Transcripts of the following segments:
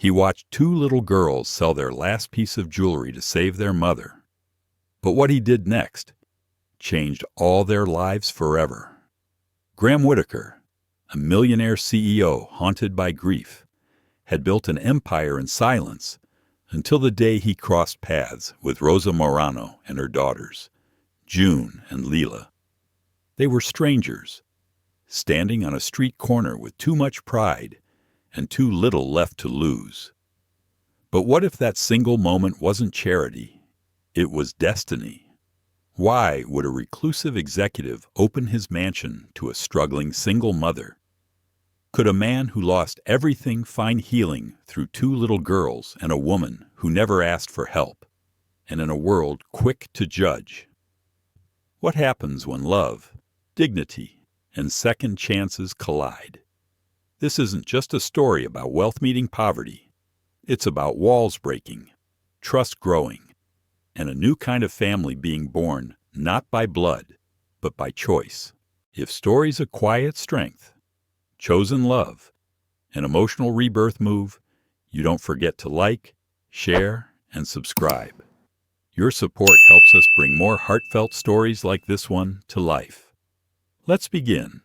He watched two little girls sell their last piece of jewelry to save their mother. But what he did next changed all their lives forever. Graham Whitaker, a millionaire CEO haunted by grief, had built an empire in silence until the day he crossed paths with Rosa Morano and her daughters, June and Leela. They were strangers, standing on a street corner with too much pride and too little left to lose. But what if that single moment wasn't charity? It was destiny. Why would a reclusive executive open his mansion to a struggling single mother? Could a man who lost everything find healing through two little girls and a woman who never asked for help, and in a world quick to judge? What happens when love, dignity, and second chances collide? This isn't just a story about wealth meeting poverty. It's about walls breaking, trust growing, and a new kind of family being born not by blood, but by choice. If stories of quiet strength, chosen love, and emotional rebirth move, you don't forget to like, share, and subscribe. Your support helps us bring more heartfelt stories like this one to life. Let's begin.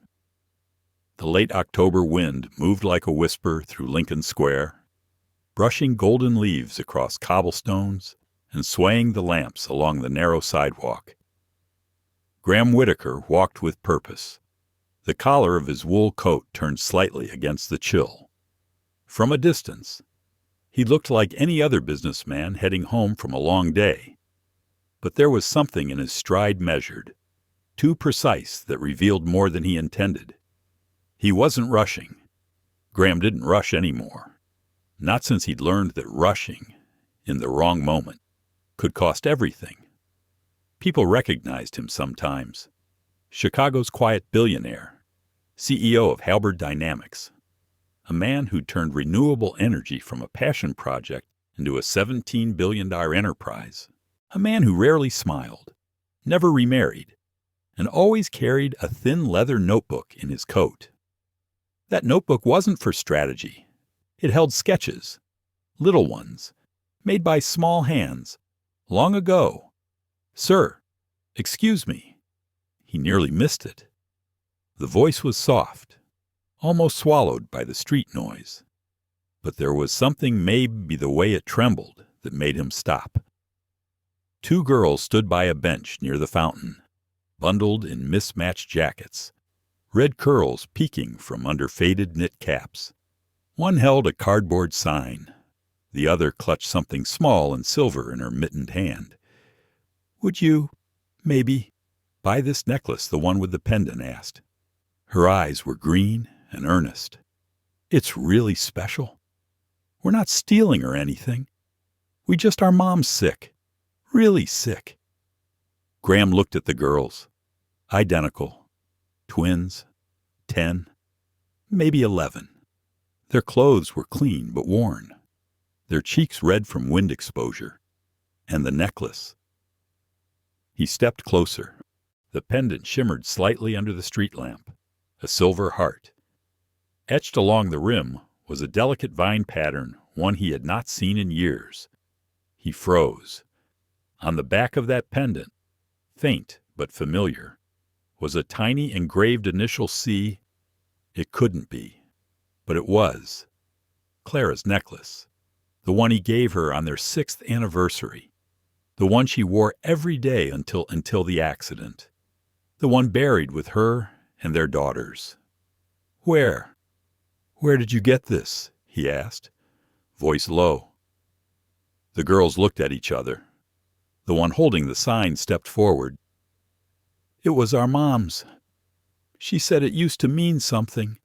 The late October wind moved like a whisper through Lincoln Square, brushing golden leaves across cobblestones and swaying the lamps along the narrow sidewalk. Graham Whitaker walked with purpose. The collar of his wool coat turned slightly against the chill. From a distance, he looked like any other businessman heading home from a long day. But there was something in his stride measured, too precise, that revealed more than he intended. He wasn't rushing. Graham didn't rush anymore. Not since he'd learned that rushing, in the wrong moment, could cost everything. People recognized him sometimes. Chicago's quiet billionaire, CEO of Halberd Dynamics, a man who turned renewable energy from a passion project into a $17 billion enterprise, a man who rarely smiled, never remarried, and always carried a thin leather notebook in his coat. That notebook wasn't for strategy. It held sketches, little ones, made by small hands, long ago. "Sir, excuse me." He nearly missed it. The voice was soft, almost swallowed by the street noise. But there was something, maybe the way it trembled, that made him stop. Two girls stood by a bench near the fountain, bundled in mismatched jackets, red curls peeking from under faded knit caps. One held a cardboard sign. The other clutched something small and silver in her mittened hand. "Would you, maybe, buy this necklace?" the one with the pendant asked. Her eyes were green and earnest. "It's really special. We're not stealing or anything. Our mom's sick. Really sick." Graham looked at the girls. Identical. Twins. 10. Maybe 11. Their clothes were clean but worn. Their cheeks red from wind exposure. And the necklace. He stepped closer. The pendant shimmered slightly under the street lamp. A silver heart. Etched along the rim was a delicate vine pattern, one he had not seen in years. He froze. On the back of that pendant, faint but familiar, was a tiny engraved initial C. It couldn't be, but it was. Clara's necklace. The one he gave her on their 6th anniversary. The one she wore every day until the accident. The one buried with her and their daughters. Where did you get this?" he asked, voice low. The girls looked at each other. The one holding the sign stepped forward. "It was our mom's. She said it used to mean something,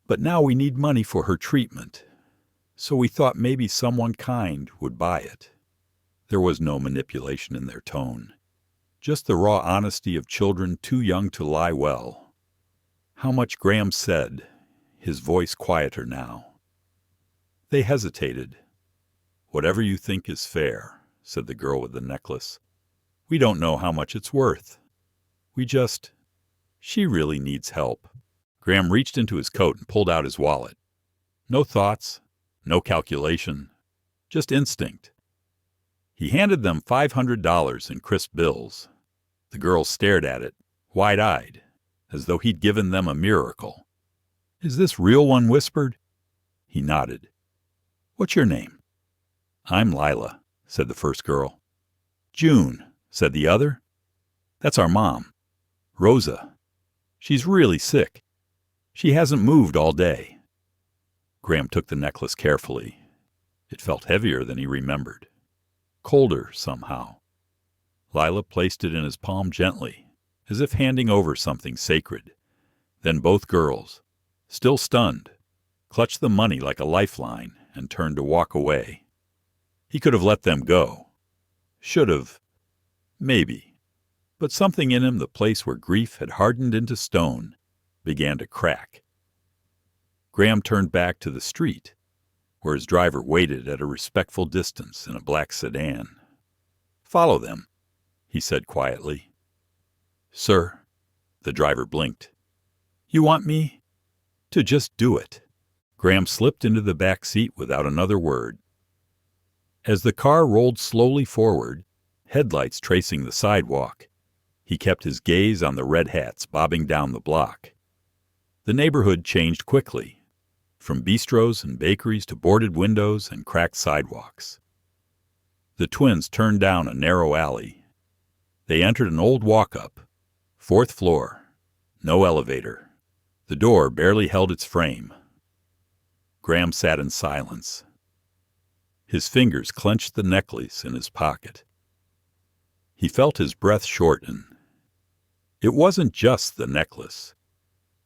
but now we need money for her treatment. So we thought maybe someone kind would buy it." There was no manipulation in their tone, just the raw honesty of children too young to lie well. "How much?" Graham said, his voice quieter now. They hesitated. "Whatever you think is fair," said the girl with the necklace. "We don't know how much it's worth. She really needs help." Graham reached into his coat and pulled out his wallet. No thoughts, No calculation, just instinct. He handed them $500 in crisp bills. The girls stared at it, wide-eyed, as though he'd given them a miracle. "Is this real?" one whispered. He nodded. "What's your name?" "I'm Lila," said the first girl. "June," said the other. "That's our mom, Rosa. She's really sick. She hasn't moved all day." Graham took the necklace carefully. It felt heavier than he remembered. Colder, somehow. Lila placed it in his palm gently, as if handing over something sacred. Then both girls, still stunned, clutched the money like a lifeline and turned to walk away. He could have let them go. Should have. Maybe. But something in him, the place where grief had hardened into stone, began to crack. Graham turned back to the street, where his driver waited at a respectful distance in a black sedan. "Follow them," he said quietly. "Sir," the driver blinked. "You want me to just do it?" Graham slipped into the back seat without another word. As the car rolled slowly forward, headlights tracing the sidewalk, he kept his gaze on the red hats bobbing down the block. The neighborhood changed quickly, from bistros and bakeries to boarded windows and cracked sidewalks. The twins turned down a narrow alley. They entered an old walk-up, 4th floor, no elevator. The door barely held its frame. Graham sat in silence. His fingers clenched the necklace in his pocket. He felt his breath shorten. It wasn't just the necklace.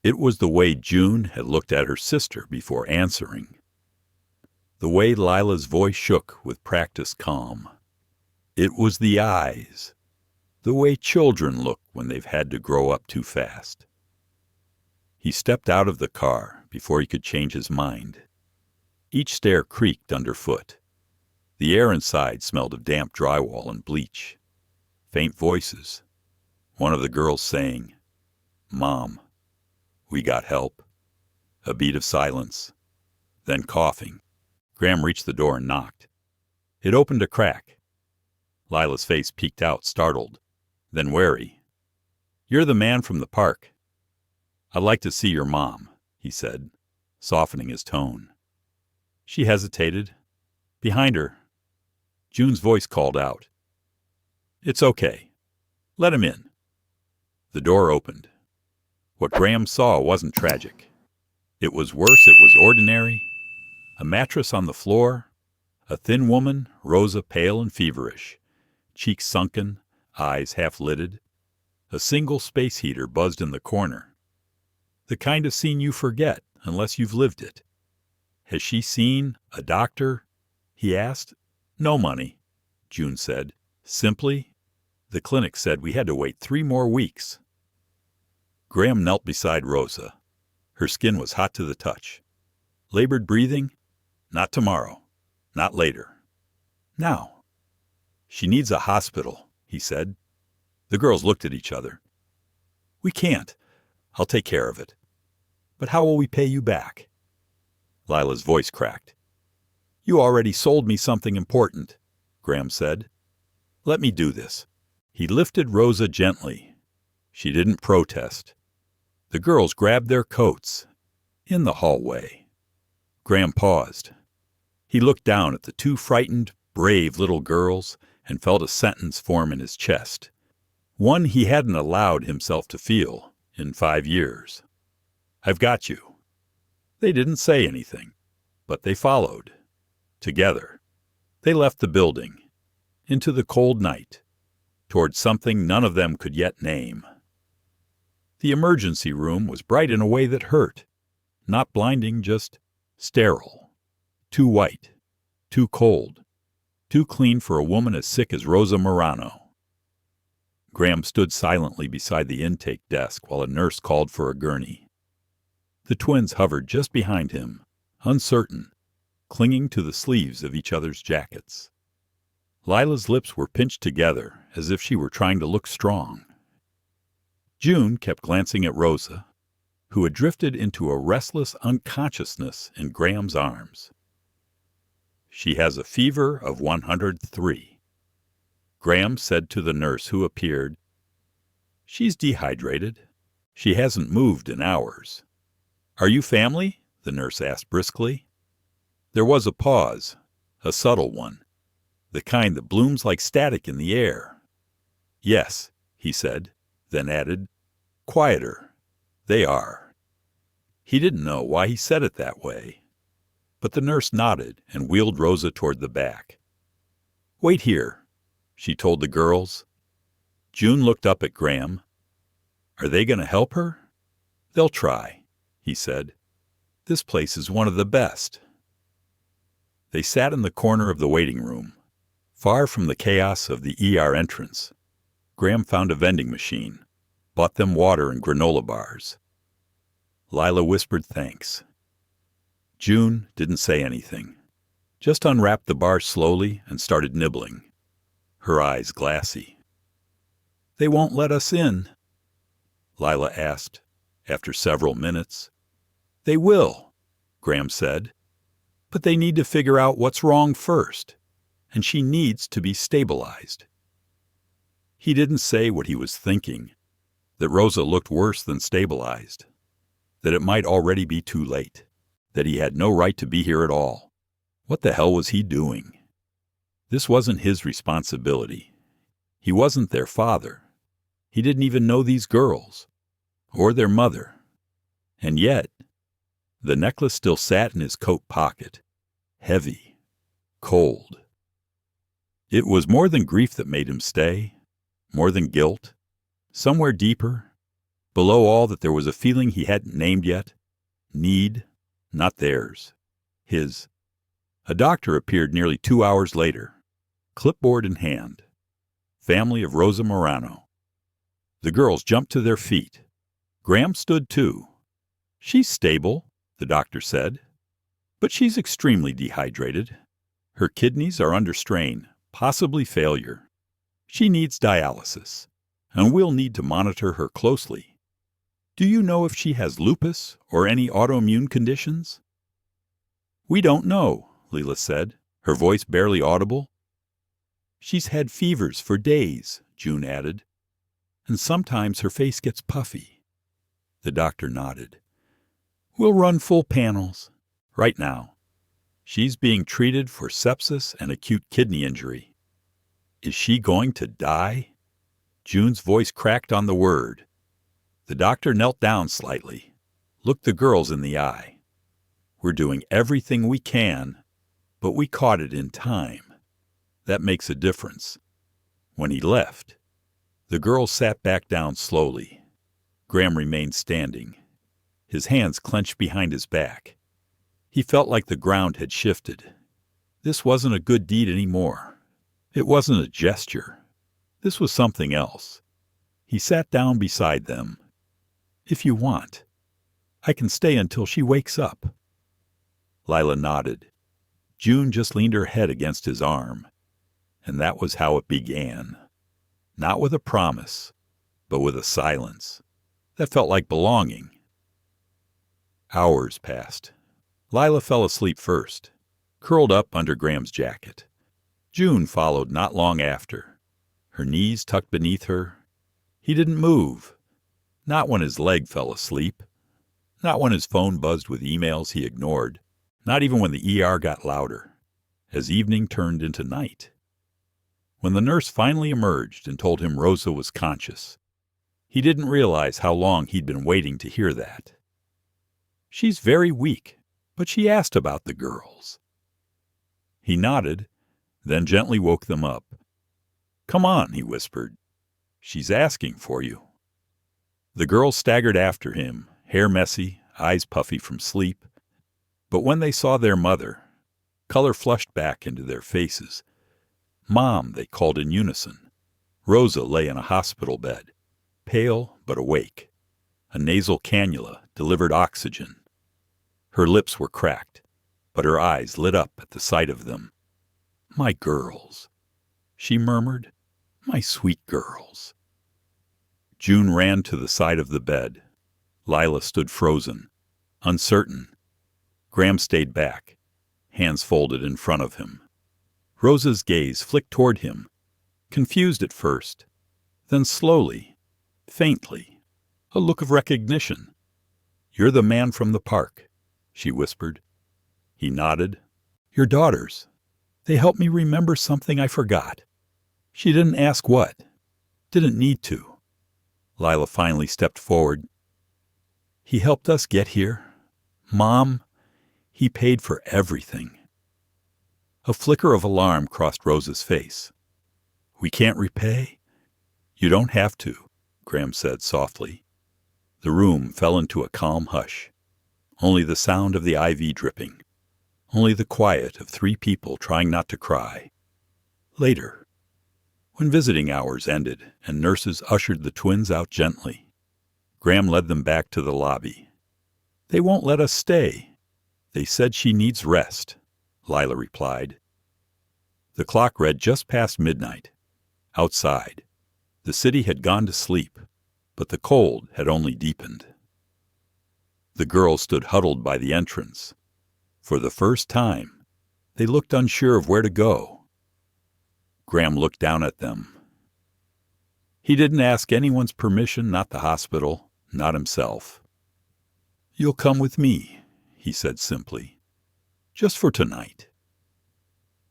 It was the way June had looked at her sister before answering. The way Lila's voice shook with practiced calm. It was the eyes. The way children look when they've had to grow up too fast. He stepped out of the car before he could change his mind. Each stair creaked underfoot. The air inside smelled of damp drywall and bleach. Faint voices. One of the girls saying, "Mom, we got help." A beat of silence. Then coughing. Graham reached the door and knocked. It opened a crack. Lila's face peeked out, startled, then wary. "You're the man from the park." "I'd like to see your mom," he said, softening his tone. She hesitated. Behind her, June's voice called out, "It's okay. Let him in." The door opened. What Graham saw wasn't tragic. It was worse, it was ordinary. A mattress on the floor, a thin woman, Rosa, pale and feverish, cheeks sunken, eyes half-lidded. A single space heater buzzed in the corner. The kind of scene you forget unless you've lived it. "Has she seen a doctor?" he asked. "No money," June said. Simply, "The clinic said we had to wait 3 more weeks." Graham knelt beside Rosa. Her skin was hot to the touch. Labored breathing? Not tomorrow. Not later. Now. "She needs a hospital," he said. The girls looked at each other. "We can't. I'll take care of it." "But how will we pay you back?" Lila's voice cracked. "You already sold me something important," Graham said. "Let me do this." He lifted Rosa gently. She didn't protest. The girls grabbed their coats. In the hallway. Graham paused. He looked down at the 2 frightened, brave little girls and felt a sentence form in his chest. One he hadn't allowed himself to feel in 5 years. "I've got you." They didn't say anything, but they followed. Together. They left the building. Into the cold night. Toward something none of them could yet name. The emergency room was bright in a way that hurt. Not blinding, just sterile. Too white. Too cold. Too clean for a woman as sick as Rosa Morano. Graham stood silently beside the intake desk while a nurse called for a gurney. The twins hovered just behind him, uncertain, clinging to the sleeves of each other's jackets. Lila's lips were pinched together as if she were trying to look strong. June kept glancing at Rosa, who had drifted into a restless unconsciousness in Graham's arms. She has a fever of 103. Graham said to the nurse who appeared, "She's dehydrated. She hasn't moved in hours." "Are you family?" the nurse asked briskly. There was a pause, a subtle one, the kind that blooms like static in the air. "Yes," he said, then added, quieter, "They are." He didn't know why he said it that way, but the nurse nodded and wheeled Rosa toward the back. "Wait here," she told the girls. June looked up at Graham. "Are they going to help her?" "They'll try," he said. "This place is one of the best." They sat in the corner of the waiting room, far from the chaos of the ER entrance. Graham found a vending machine, bought them water and granola bars. Lila whispered thanks. June didn't say anything, just unwrapped the bar slowly and started nibbling, her eyes glassy. "They won't let us in?" Lila asked, after several minutes. "They will," Graham said. "But they need to figure out what's wrong first, and she needs to be stabilized." He didn't say what he was thinking, that Rosa looked worse than stabilized, that it might already be too late, that he had no right to be here at all. What the hell was he doing? This wasn't his responsibility. He wasn't their father. He didn't even know these girls, or their mother. And yet, the necklace still sat in his coat pocket, heavy, cold. It was more than grief that made him stay, more than guilt. Somewhere deeper, below all that, there was a feeling he hadn't named yet. Need, not theirs. His. A doctor appeared nearly 2 hours later, clipboard in hand. Family of Rosa Morano. The girls jumped to their feet. Graham stood too. "She's stable," the doctor said, "but she's extremely dehydrated. Her kidneys are under strain, possibly failure. She needs dialysis, and we'll need to monitor her closely. Do you know if she has lupus or any autoimmune conditions?" "We don't know," Leela said, her voice barely audible. "She's had fevers for days," June added, "and sometimes her face gets puffy." The doctor nodded. "We'll run full panels. Right now, she's being treated for sepsis and acute kidney injury." "Is she going to die?" June's voice cracked on the word. The doctor knelt down slightly, looked the girls in the eye. "We're doing everything we can, but we caught it in time. That makes a difference." When he left, the girls sat back down slowly. Graham remained standing, his hands clenched behind his back. He felt like the ground had shifted. This wasn't a good deed anymore. It wasn't a gesture. This was something else. He sat down beside them. "If you want, I can stay until she wakes up." Lila nodded. June just leaned her head against his arm. And that was how it began. Not with a promise, but with a silence that felt like belonging. Hours passed. Lila fell asleep first, curled up under Graham's jacket. June followed not long after, her knees tucked beneath her. He didn't move, not when his leg fell asleep, not when his phone buzzed with emails he ignored, not even when the ER got louder, as evening turned into night. When the nurse finally emerged and told him Rosa was conscious, he didn't realize how long he'd been waiting to hear that. "She's very weak, but she asked about the girls." He nodded, then gently woke them up. "Come on," he whispered. "She's asking for you." The girls staggered after him, hair messy, eyes puffy from sleep. But when they saw their mother, color flushed back into their faces. "Mom," they called in unison. Rosa lay in a hospital bed, pale but awake. A nasal cannula delivered oxygen. Her lips were cracked, but her eyes lit up at the sight of them. "My girls," she murmured, "my sweet girls." June ran to the side of the bed. Lila stood frozen, uncertain. Graham stayed back, hands folded in front of him. Rosa's gaze flicked toward him, confused at first, then slowly, faintly, a look of recognition. "You're the man from the park," she whispered. He nodded. "Your daughters. They helped me remember something I forgot." She didn't ask what. Didn't need to. Lila finally stepped forward. "He helped us get here. Mom, he paid for everything." A flicker of alarm crossed Rosa's face. "We can't repay?" "You don't have to," Graham said softly. The room fell into a calm hush. Only the sound of the IV dripping. Only the quiet of three people trying not to cry. Later, when visiting hours ended and nurses ushered the twins out gently, Graham led them back to the lobby. "They won't let us stay. They said she needs rest," Lila replied. The clock read just past midnight. Outside, the city had gone to sleep, but the cold had only deepened. The girls stood huddled by the entrance. For the first time, they looked unsure of where to go. Graham looked down at them. He didn't ask anyone's permission, not the hospital, not himself. "You'll come with me," he said simply. "Just for tonight."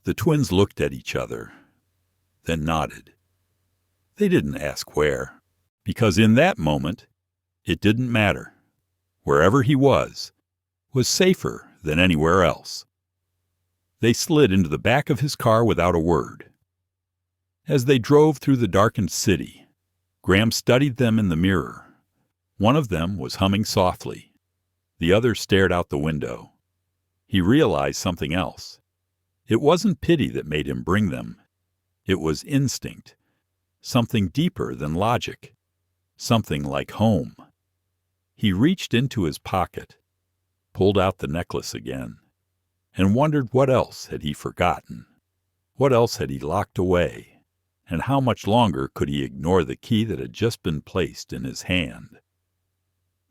The twins looked at each other, then nodded. They didn't ask where, because in that moment, it didn't matter. Wherever he was safer than anywhere else. They slid into the back of his car without a word. As they drove through the darkened city, Graham studied them in the mirror. One of them was humming softly. The other stared out the window. He realized something else. It wasn't pity that made him bring them. It was instinct. Something deeper than logic. Something like home. He reached into his pocket, pulled out the necklace again, and wondered what else had he forgotten. What else had he locked away, and how much longer could he ignore the key that had just been placed in his hand?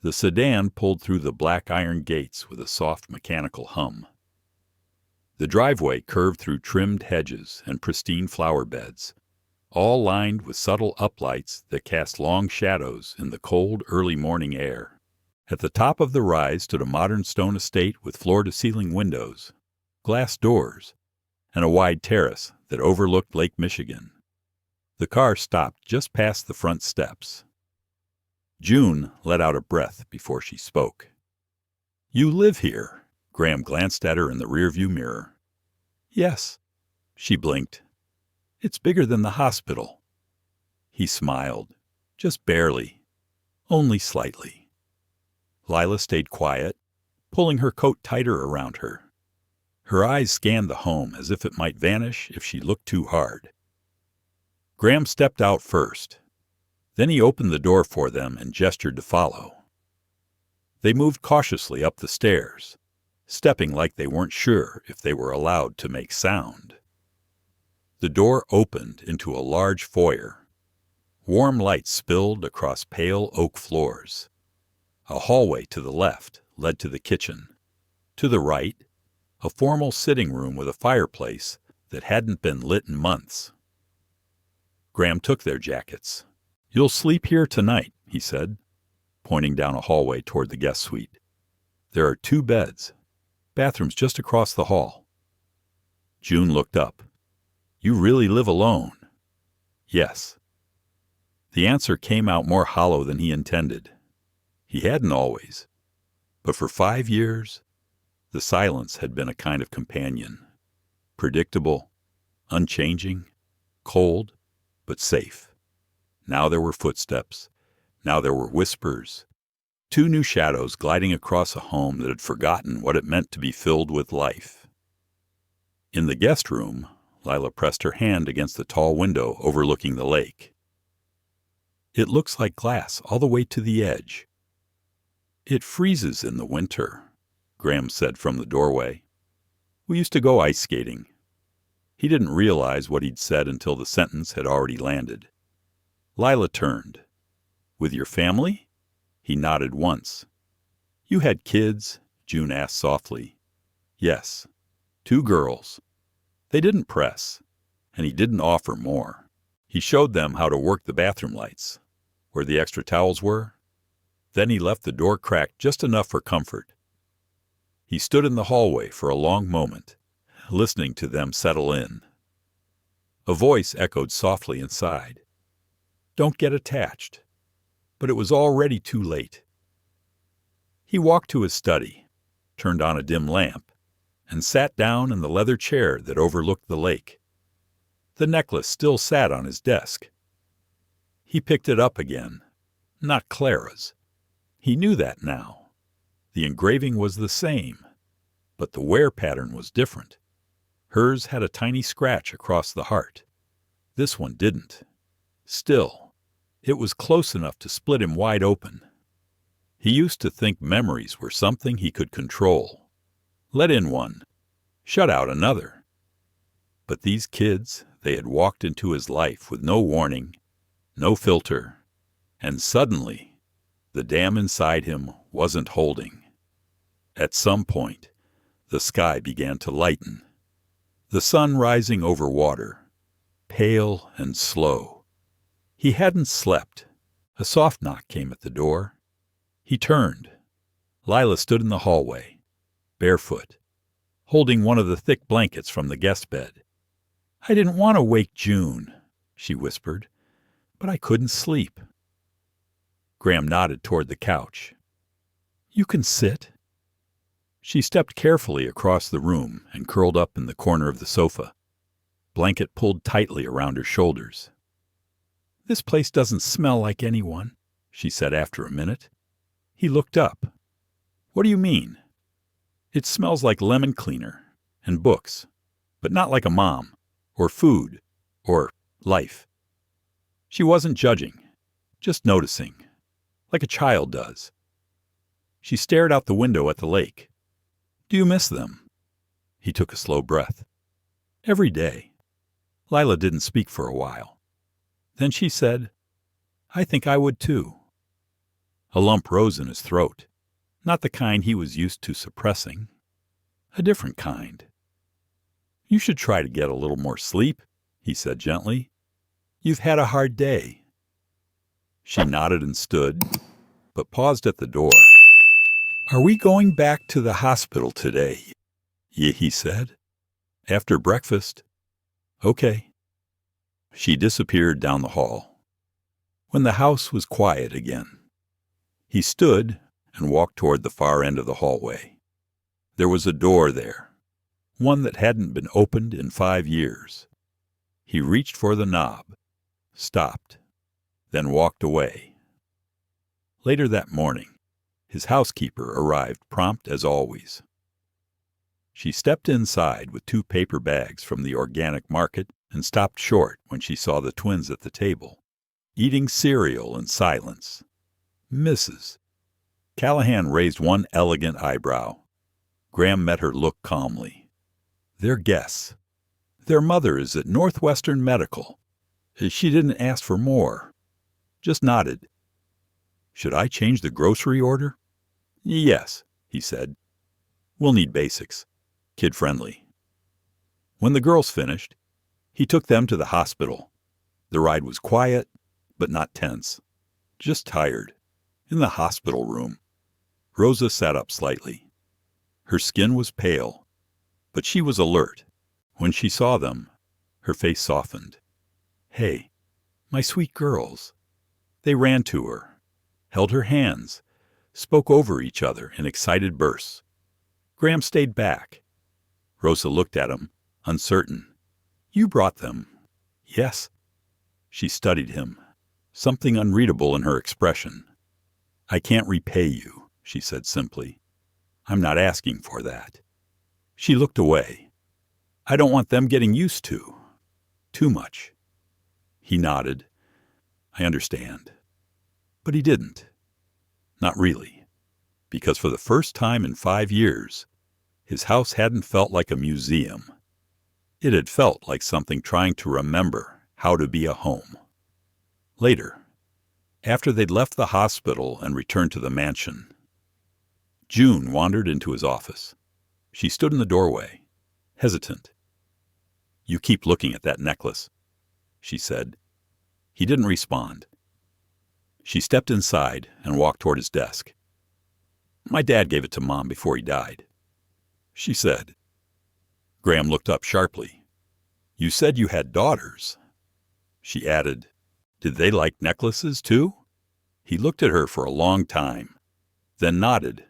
The sedan pulled through the black iron gates with a soft mechanical hum. The driveway curved through trimmed hedges and pristine flower beds, all lined with subtle uplights that cast long shadows in the cold early morning air. At the top of the rise stood a modern stone estate with floor-to-ceiling windows, glass doors, and a wide terrace that overlooked Lake Michigan. The car stopped just past the front steps. June let out a breath before she spoke. "You live here?" Graham glanced at her in the rearview mirror. "Yes." She blinked. "It's bigger than the hospital." He smiled, just barely, only slightly. Lila stayed quiet, pulling her coat tighter around her. Her eyes scanned the home as if it might vanish if she looked too hard. Graham stepped out first. Then he opened the door for them and gestured to follow. They moved cautiously up the stairs, stepping like they weren't sure if they were allowed to make sound. The door opened into a large foyer. Warm light spilled across pale oak floors. A hallway to the left led to the kitchen. To the right, a formal sitting room with a fireplace that hadn't been lit in months. Graham took their jackets. "You'll sleep here tonight," he said, pointing down a hallway toward the guest suite. "There are 2 beds, bathrooms just across the hall." June looked up. "You really live alone?" "Yes." The answer came out more hollow than he intended. He hadn't always, but for 5 years, the silence had been a kind of companion. Predictable, unchanging, cold, but safe. Now there were footsteps. Now there were whispers. 2 new shadows gliding across a home that had forgotten what it meant to be filled with life. In the guest room, Lila pressed her hand against the tall window overlooking the lake. "It looks like glass all the way to the edge." "It freezes in the winter," Graham said from the doorway. "We used to go ice skating." He didn't realize what he'd said until the sentence had already landed. Lila turned. "With your family?" He nodded once. "You had kids?" June asked softly. "Yes. 2 girls. They didn't press, and he didn't offer more. He showed them how to work the bathroom lights, where the extra towels were. Then he left the door cracked just enough for comfort. He stood in the hallway for a long moment, listening to them settle in. A voice echoed softly inside. "Don't get attached." But it was already too late. He walked to his study, turned on a dim lamp, and sat down in the leather chair that overlooked the lake. The necklace still sat on his desk. He picked it up again. Not Clara's. He knew that now. The engraving was the same, but the wear pattern was different. Hers had a tiny scratch across the heart. This one didn't. Still, it was close enough to split him wide open. He used to think memories were something he could control. Let in one, shut out another. But these kids, they had walked into his life with no warning, no filter, and suddenly, the dam inside him wasn't holding. At some point, the sky began to lighten. The sun rising over water, pale and slow. He hadn't slept. A soft knock came at the door. He turned. Lila stood in the hallway, barefoot, holding one of the thick blankets from the guest bed. "I didn't want to wake June," she whispered, "but I couldn't sleep." Graham nodded toward the couch. "You can sit." She stepped carefully across the room and curled up in the corner of the sofa, blanket pulled tightly around her shoulders. "This place doesn't smell like anyone," she said after a minute. He looked up. "What do you mean?" "It smells like lemon cleaner and books, but not like a mom, or food, or life." She wasn't judging, just noticing, like a child does. She stared out the window at the lake. "Do you miss them?" He took a slow breath. "Every day." Lila didn't speak for a while. Then she said, "I think I would too." A lump rose in his throat, not the kind he was used to suppressing. A different kind. "You should try to get a little more sleep," he said gently. "You've had a hard day." She nodded and stood, but paused at the door. "Are we going back to the hospital today?" he said. "After breakfast." "Okay." She disappeared down the hall. When the house was quiet again, he stood and walked toward the far end of the hallway. There was a door there, one that hadn't been opened in 5 years. He reached for the knob, stopped, then walked away. Later that morning, his housekeeper arrived prompt as always. She stepped inside with 2 paper bags from the organic market and stopped short when she saw the twins at the table, eating cereal in silence. "Mrs." Callahan raised one elegant eyebrow. Graham met her look calmly. "They're guests. Their mother is at Northwestern Medical. She didn't ask for more. Just nodded." "Should I change the grocery order?" "Yes," he said. "We'll need basics. Kid-friendly." When the girls finished, he took them to the hospital. The ride was quiet, but not tense. Just tired. In the hospital room. Rosa sat up slightly. Her skin was pale, but she was alert. When she saw them, her face softened. "Hey, my sweet girls." They ran to her, held her hands, spoke over each other in excited bursts. Graham stayed back. Rosa looked at him, uncertain. "You brought them." "Yes." She studied him, something unreadable in her expression. "I can't repay you," she said simply. "I'm not asking for that." She looked away. "I don't want them getting used to. Too much." He nodded. "I understand." But he didn't. Not really. Because for the first time in 5 years, his house hadn't felt like a museum. It had felt like something trying to remember how to be a home. Later, after they'd left the hospital and returned to the mansion, June wandered into his office. She stood in the doorway, hesitant. "You keep looking at that necklace," she said. He didn't respond. She stepped inside and walked toward his desk. "My dad gave it to Mom before he died," she said. Graham looked up sharply. "You said you had daughters." She added, "Did they like necklaces, too?" He looked at her for a long time, then nodded.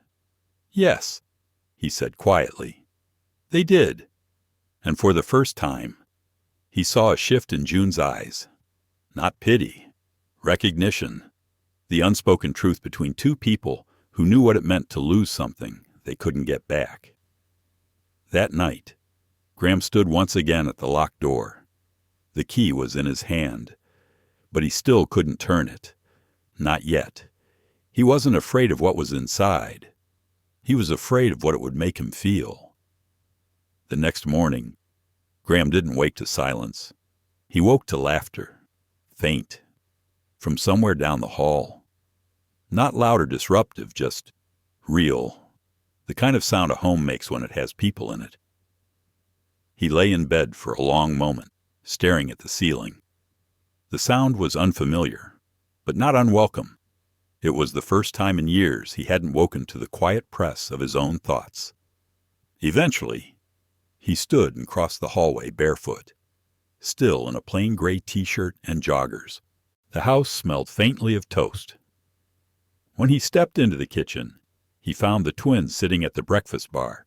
"Yes," he said quietly. "They did." And for the first time, he saw a shift in June's eyes. Not pity, recognition, the unspoken truth between two people who knew what it meant to lose something they couldn't get back. That night, Graham stood once again at the locked door. The key was in his hand, but he still couldn't turn it. Not yet. He wasn't afraid of what was inside. He was afraid of what it would make him feel. The next morning, Graham didn't wake to silence. He woke to laughter, faint, from somewhere down the hall. Not loud or disruptive, just real, the kind of sound a home makes when it has people in it. He lay in bed for a long moment, staring at the ceiling. The sound was unfamiliar, but not unwelcome. It was the first time in years he hadn't woken to the quiet press of his own thoughts. Eventually, he stood and crossed the hallway barefoot, still in a plain gray t-shirt and joggers. The house smelled faintly of toast. When he stepped into the kitchen, he found the twins sitting at the breakfast bar,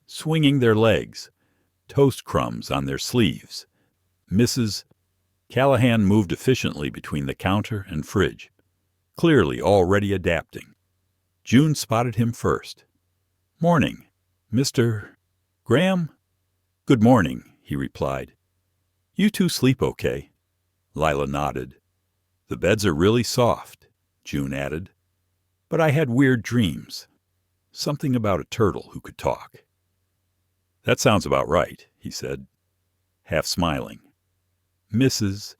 swinging their legs, toast crumbs on their sleeves. Mrs. Callahan moved efficiently between the counter and fridge, clearly already adapting. June spotted him first. "Morning, Mr. Graham?" "Good morning," he replied. "You two sleep okay?" Lila nodded. "The beds are really soft," June added. "But I had weird dreams. Something about a turtle who could talk." "That sounds about right," he said, half smiling. Mrs.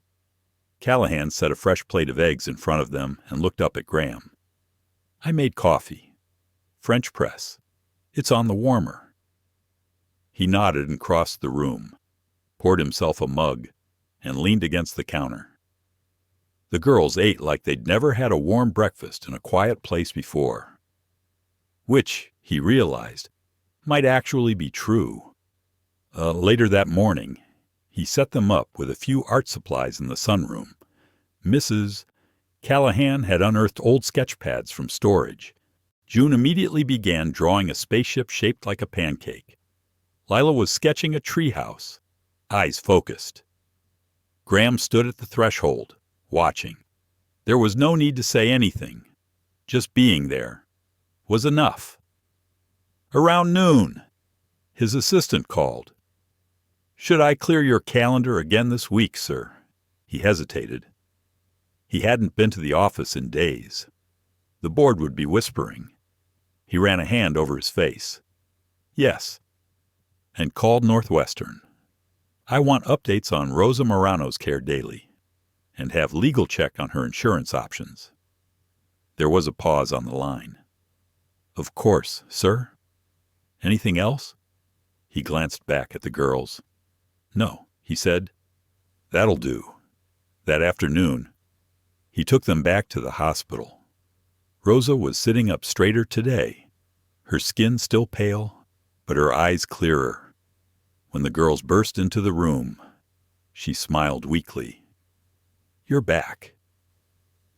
Callahan set a fresh plate of eggs in front of them and looked up at Graham. "I made coffee. French press. It's on the warmer." He nodded and crossed the room, poured himself a mug, and leaned against the counter. The girls ate like they'd never had a warm breakfast in a quiet place before. Which, he realized, might actually be true. Later that morning, he set them up with a few art supplies in the sunroom. Mrs. Callahan had unearthed old sketch pads from storage. June immediately began drawing a spaceship shaped like a pancake. Lila was sketching a treehouse, eyes focused. Graham stood at the threshold, watching. There was no need to say anything. Just being there was enough. Around noon, his assistant called. "Should I clear your calendar again this week, sir?" He hesitated. He hadn't been to the office in days. The board would be whispering. He ran a hand over his face. "Yes," and called Northwestern. "I want updates on Rosa Morano's care daily, and have legal check on her insurance options." There was a pause on the line. "Of course, sir. Anything else?" He glanced back at the girls. "No," he said. "That'll do." That afternoon, he took them back to the hospital. Rosa was sitting up straighter today, her skin still pale, but her eyes clearer. When the girls burst into the room, she smiled weakly. "You're back."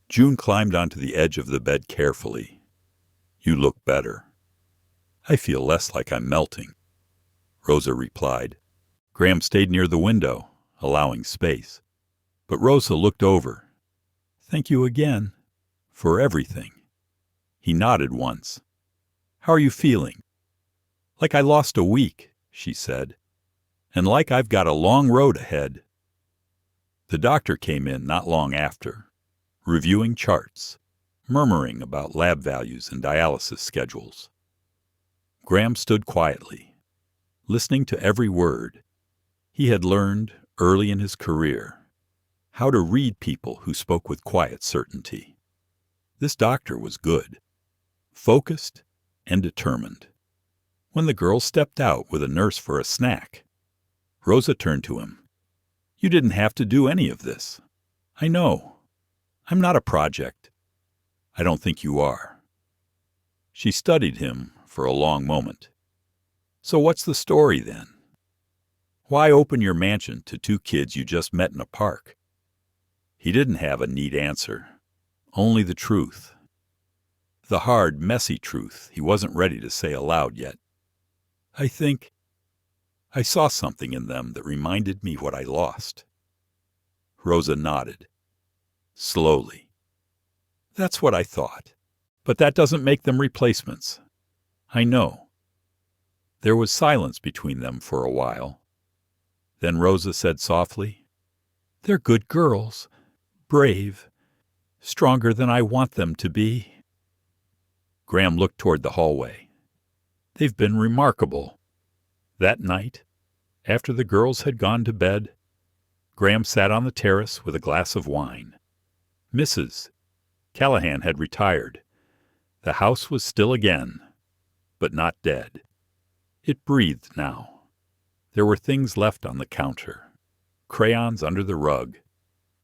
June climbed onto the edge of the bed carefully. "You look better." "I feel less like I'm melting," Rosa replied. Graham stayed near the window, allowing space. But Rosa looked over. "Thank you again for everything." He nodded once. "How are you feeling?" "Like I lost a week," she said. "And like I've got a long road ahead." The doctor came in not long after, reviewing charts, murmuring about lab values and dialysis schedules. Graham stood quietly, listening to every word. He had learned, early in his career, how to read people who spoke with quiet certainty. This doctor was good, focused, and determined. When the girl stepped out with a nurse for a snack, Rosa turned to him. You didn't have to do any of this. I know. I'm not a project. I don't think you are. She studied him for a long moment. So what's the story then? Why open your mansion to two kids you just met in a park? He didn't have a neat answer, only the truth. The hard, messy truth he wasn't ready to say aloud yet. I think I saw something in them that reminded me what I lost. Rosa nodded, slowly. That's what I thought, but that doesn't make them replacements. I know. There was silence between them for a while. Then Rosa said softly, They're good girls, brave, stronger than I want them to be. Graham looked toward the hallway. They've been remarkable. That night, after the girls had gone to bed, Graham sat on the terrace with a glass of wine. Mrs. Callahan had retired. The house was still again, but not dead. It breathed now. There were things left on the counter, crayons under the rug,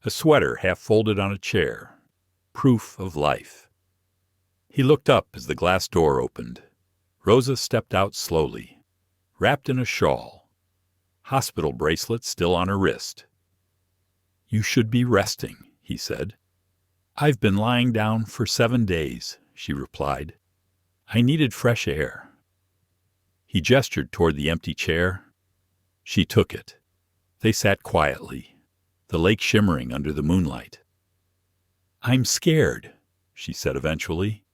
a sweater half folded on a chair, proof of life. He looked up as the glass door opened. Rosa stepped out slowly, wrapped in a shawl, hospital bracelet still on her wrist. You should be resting, he said. I've been lying down for 7 days, she replied. I needed fresh air. He gestured toward the empty chair. She took it. They sat quietly, the lake shimmering under the moonlight. I'm scared, she said eventually,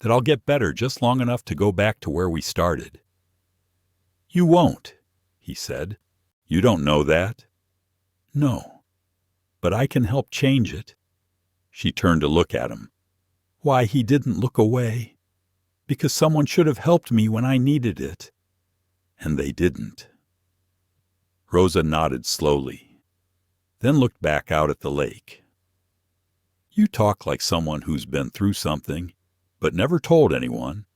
that I'll get better just long enough to go back to where we started. You won't, he said. You don't know that? No, but I can help change it. She turned to look at him. Why he didn't look away. Because someone should have helped me when I needed it. And they didn't. Rosa nodded slowly, then looked back out at the lake. You talk like someone who's been through something, but never told anyone.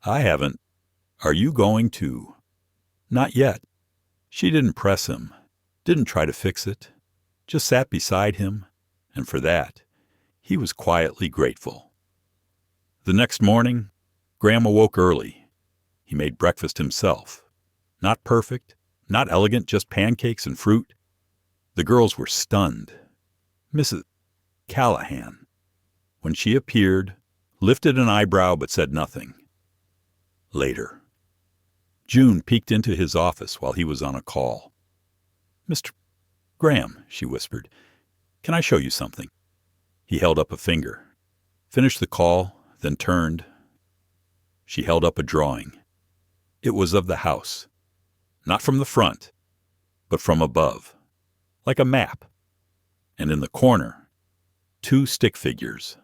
I haven't. Are you going to? Not yet. She didn't press him, didn't try to fix it, just sat beside him, and for that, he was quietly grateful. The next morning, Graham awoke early. He made breakfast himself. Not perfect, not elegant, just pancakes and fruit. The girls were stunned. Mrs. Callahan, when she appeared, lifted an eyebrow but said nothing. Later, June peeked into his office while he was on a call. Mr. Graham, she whispered, can I show you something? He held up a finger, finished the call, then turned. She held up a drawing. It was of the house, not from the front, but from above, like a map. And in the corner, 2 stick figures,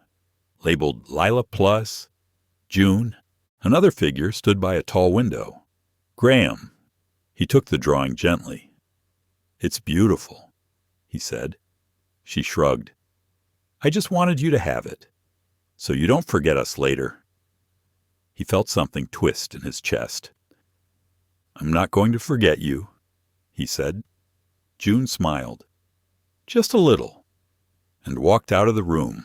labeled Lila Plus, June. Another figure stood by a tall window. Graham. He took the drawing gently. It's beautiful, he said. She shrugged. I just wanted you to have it, so you don't forget us later. He felt something twist in his chest. I'm not going to forget you, he said. June smiled, just a little, and walked out of the room.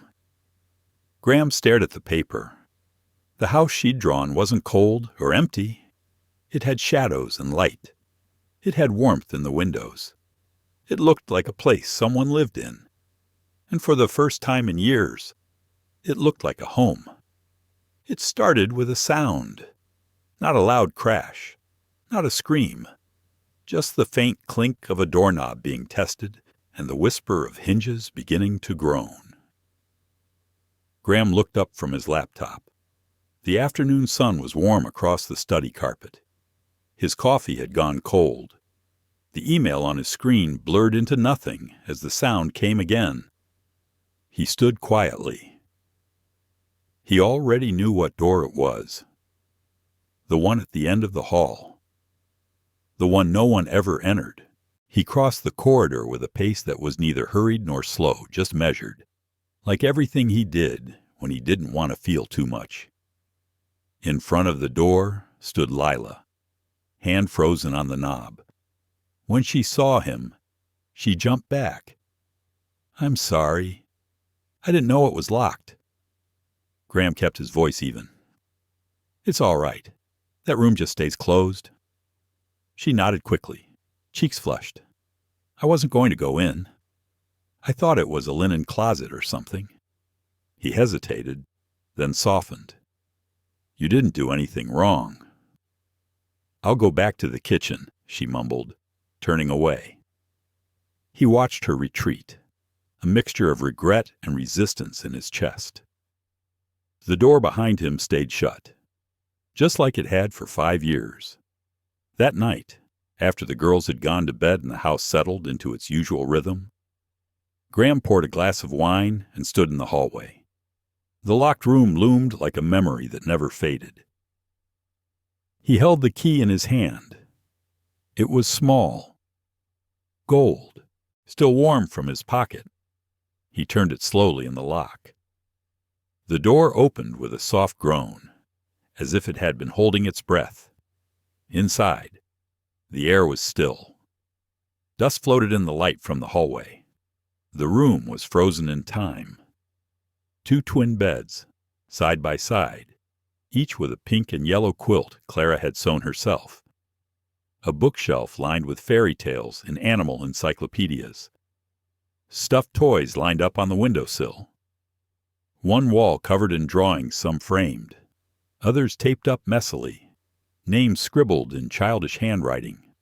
Graham stared at the paper. The house she'd drawn wasn't cold or empty. It had shadows and light. It had warmth in the windows. It looked like a place someone lived in. And for the first time in years, it looked like a home. It started with a sound, not a loud crash, not a scream, just the faint clink of a doorknob being tested and the whisper of hinges beginning to groan. Graham looked up from his laptop. The afternoon sun was warm across the study carpet. His coffee had gone cold. The email on his screen blurred into nothing as the sound came again. He stood quietly. He already knew what door it was. The one at the end of the hall. The one no one ever entered. He crossed the corridor with a pace that was neither hurried nor slow, just measured, like everything he did when he didn't want to feel too much. In front of the door stood Lila, hand frozen on the knob. When she saw him, she jumped back. "I'm sorry. I didn't know it was locked." Graham kept his voice even. "It's all right. That room just stays closed." She nodded quickly, cheeks flushed. "I wasn't going to go in. I thought it was a linen closet or something." He hesitated, then softened. "You didn't do anything wrong." "I'll go back to the kitchen," she mumbled, turning away. He watched her retreat, a mixture of regret and resistance in his chest. The door behind him stayed shut, just like it had for 5 years. That night, after the girls had gone to bed and the house settled into its usual rhythm, Graham poured a glass of wine and stood in the hallway. The locked room loomed like a memory that never faded. He held the key in his hand. It was small, gold, still warm from his pocket. He turned it slowly in the lock. The door opened with a soft groan, as if it had been holding its breath. Inside, the air was still. Dust floated in the light from the hallway. The room was frozen in time. 2 twin beds, side by side, each with a pink and yellow quilt Clara had sewn herself. A bookshelf lined with fairy tales and animal encyclopedias. Stuffed toys lined up on the windowsill. One wall covered in drawings, some framed, others taped up messily, names scribbled in childish handwriting.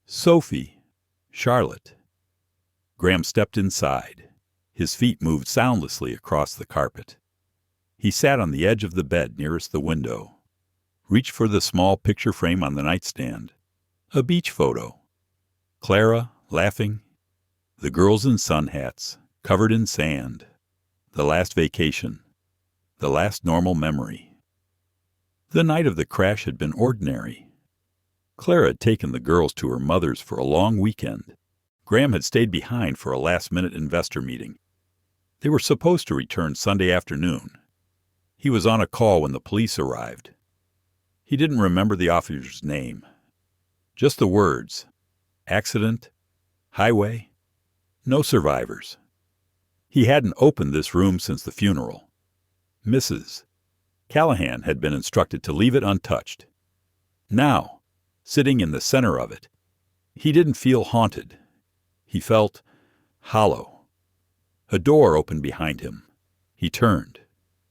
Sophie, Charlotte. Graham stepped inside. His feet moved soundlessly across the carpet. He sat on the edge of the bed nearest the window, reached for the small picture frame on the nightstand. A beach photo. Clara, laughing. The girls in sun hats, covered in sand. The last vacation. The last normal memory. The night of the crash had been ordinary. Clara had taken the girls to her mother's for a long weekend. Graham had stayed behind for a last-minute investor meeting. They were supposed to return Sunday afternoon. He was on a call when the police arrived. He didn't remember the officer's name. Just the words, accident, highway, no survivors. He hadn't opened this room since the funeral. Mrs. Callahan had been instructed to leave it untouched. Now, sitting in the center of it, he didn't feel haunted. He felt hollow. A door opened behind him. He turned.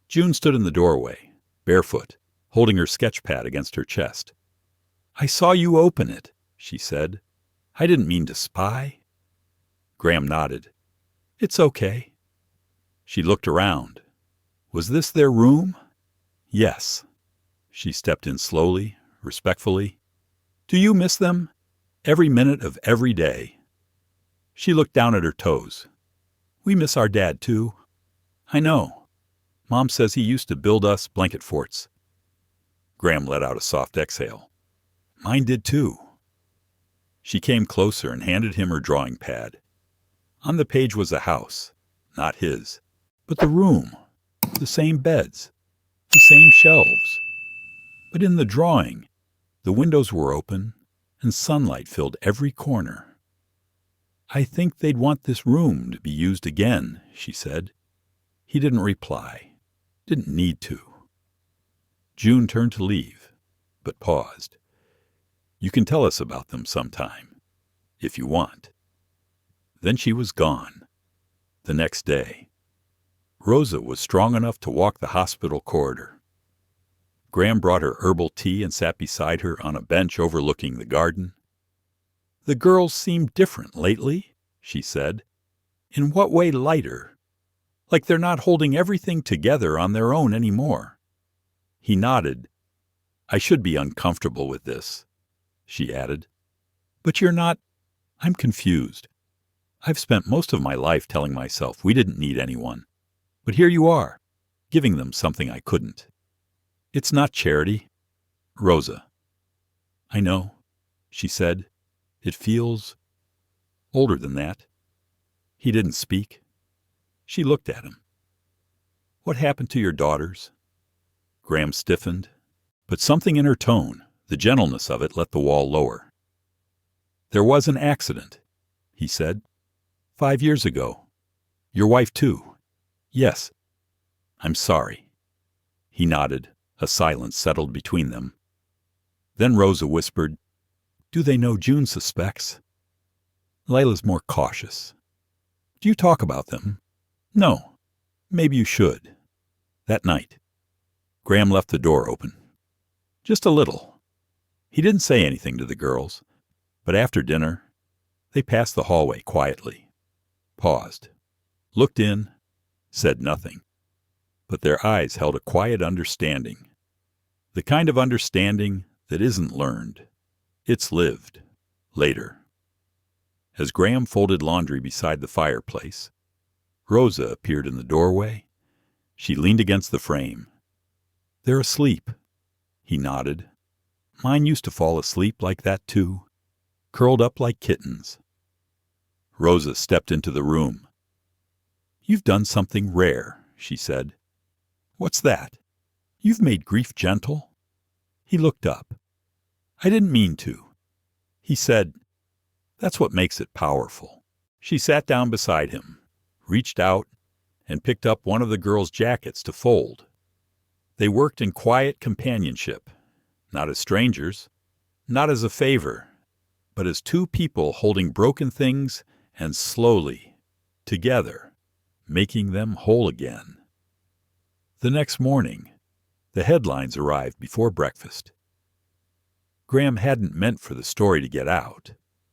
June stood in the doorway, barefoot, holding her sketch pad against her chest. "I saw you open it," she said. "I didn't mean to spy." Graham nodded. "It's okay." She looked around. Was this their room? Yes. She stepped in slowly, respectfully. "Do you miss them? Every minute of every day?" She looked down at her toes. "We miss our dad, too." "I know. Mom says he used to build us blanket forts." Graham let out a soft exhale. "Mine did, too." She came closer and handed him her drawing pad. On the page was a house, not his, but the room, the same beds, the same shelves. But in the drawing, the windows were open and sunlight filled every corner. "I think they'd want this room to be used again," she said. He didn't reply, didn't need to. June turned to leave, but paused. "You can tell us about them sometime, if you want." Then she was gone. The next day, Rosa was strong enough to walk the hospital corridor. Graham brought her herbal tea and sat beside her on a bench overlooking the garden. "The girls seem different lately," she said. "In what way lighter? Like they're not holding everything together on their own anymore." He nodded. "I should be uncomfortable with this," she added. "But you're not." "I'm confused. I've spent most of my life telling myself we didn't need anyone. But here you are, giving them something I couldn't. It's not charity." "Rosa." "I know," she said. "It feels older than that." He didn't speak. She looked at him. "What happened to your daughters?" Graham stiffened, but something in her tone, the gentleness of it, let the wall lower. There was an accident, he said. 5 years ago. Your wife, too. Yes. I'm sorry. He nodded. A silence settled between them. Then Rosa whispered, Do they know June suspects? Lila's more cautious. Do you talk about them? No. Maybe you should. That night. Graham left the door open. Just a little. He didn't say anything to the girls, but after dinner, they passed the hallway quietly, paused, looked in, said nothing, but their eyes held a quiet understanding, the kind of understanding that isn't learned. It's lived, later. As Graham folded laundry beside the fireplace, Rosa appeared in the doorway. She leaned against the frame. They're asleep. He nodded. Mine used to fall asleep like that too, curled up like kittens. Rosa stepped into the room. You've done something rare, she said. What's that? You've made grief gentle? He looked up. I didn't mean to. He said, That's what makes it powerful. She sat down beside him, reached out, and picked up one of the girls' jackets to fold. They worked in quiet companionship, not as strangers, not as a favor, but as two people holding broken things and slowly, together, making them whole again. The next morning, the headlines arrived before breakfast. Graham hadn't meant for the story to get out.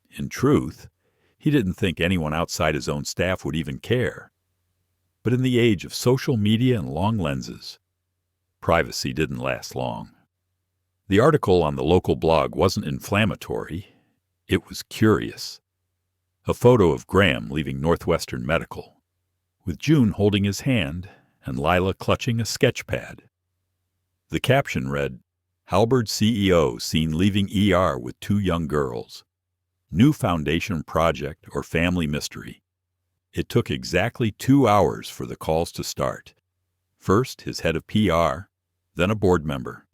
In truth, he didn't think anyone outside his own staff would even care. But in the age of social media and long lenses, privacy didn't last long. The article on the local blog wasn't inflammatory. It was curious. A photo of Graham leaving Northwestern Medical, with June holding his hand and Lila clutching a sketch pad. The caption read, Halberd CEO seen leaving ER with 2 young girls. New foundation project or family mystery. It took exactly 2 hours for the calls to start. First, his head of PR, then a board member,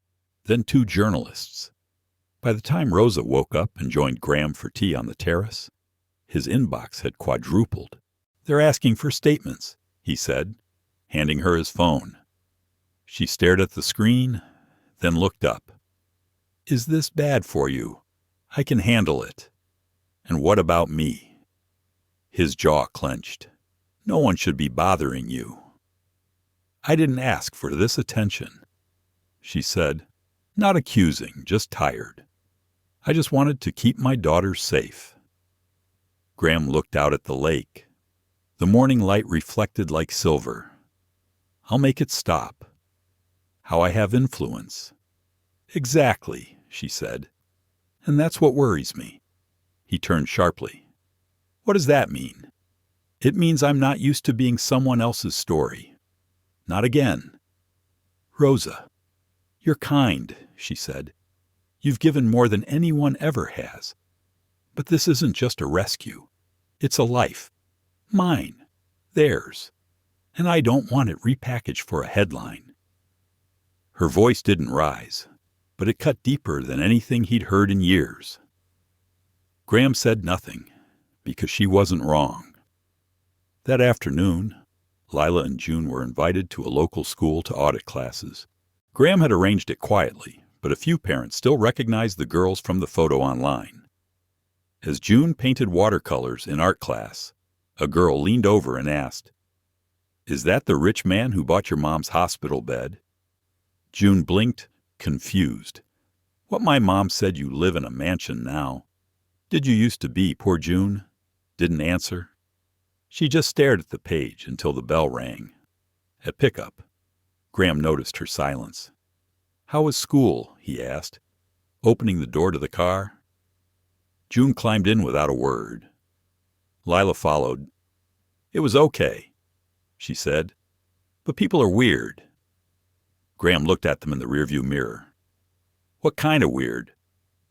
then 2 journalists. By the time Rosa woke up and joined Graham for tea on the terrace, his inbox had quadrupled. They're asking for statements, he said, handing her his phone. She stared at the screen, then looked up. Is this bad for you? I can handle it. And what about me? His jaw clenched. No one should be bothering you. I didn't ask for this attention, she said, not accusing, just tired. I just wanted to keep my daughters safe. Graham looked out at the lake. The morning light reflected like silver. I'll make it stop. How I have influence. Exactly, she said. And that's what worries me. He turned sharply. What does that mean? It means I'm not used to being someone else's story. Not again. Rosa, you're kind, she said. You've given more than anyone ever has. But this isn't just a rescue. It's a life. Mine. Theirs. And I don't want it repackaged for a headline. Her voice didn't rise, but it cut deeper than anything he'd heard in years. Graham said nothing, because she wasn't wrong. That afternoon, Lila and June were invited to a local school to audit classes. Graham had arranged it quietly, but a few parents still recognized the girls from the photo online. As June painted watercolors in art class, a girl leaned over and asked, Is that the rich man who bought your mom's hospital bed? June blinked, confused. What my mom said you live in a mansion now. Did you used to be, poor June? Didn't answer. She just stared at the page until the bell rang. At pickup, Graham noticed her silence. How was school? He asked, opening the door to the car. June climbed in without a word. Lila followed. It was okay, she said, but people are weird. Graham looked at them in the rearview mirror. What kind of weird?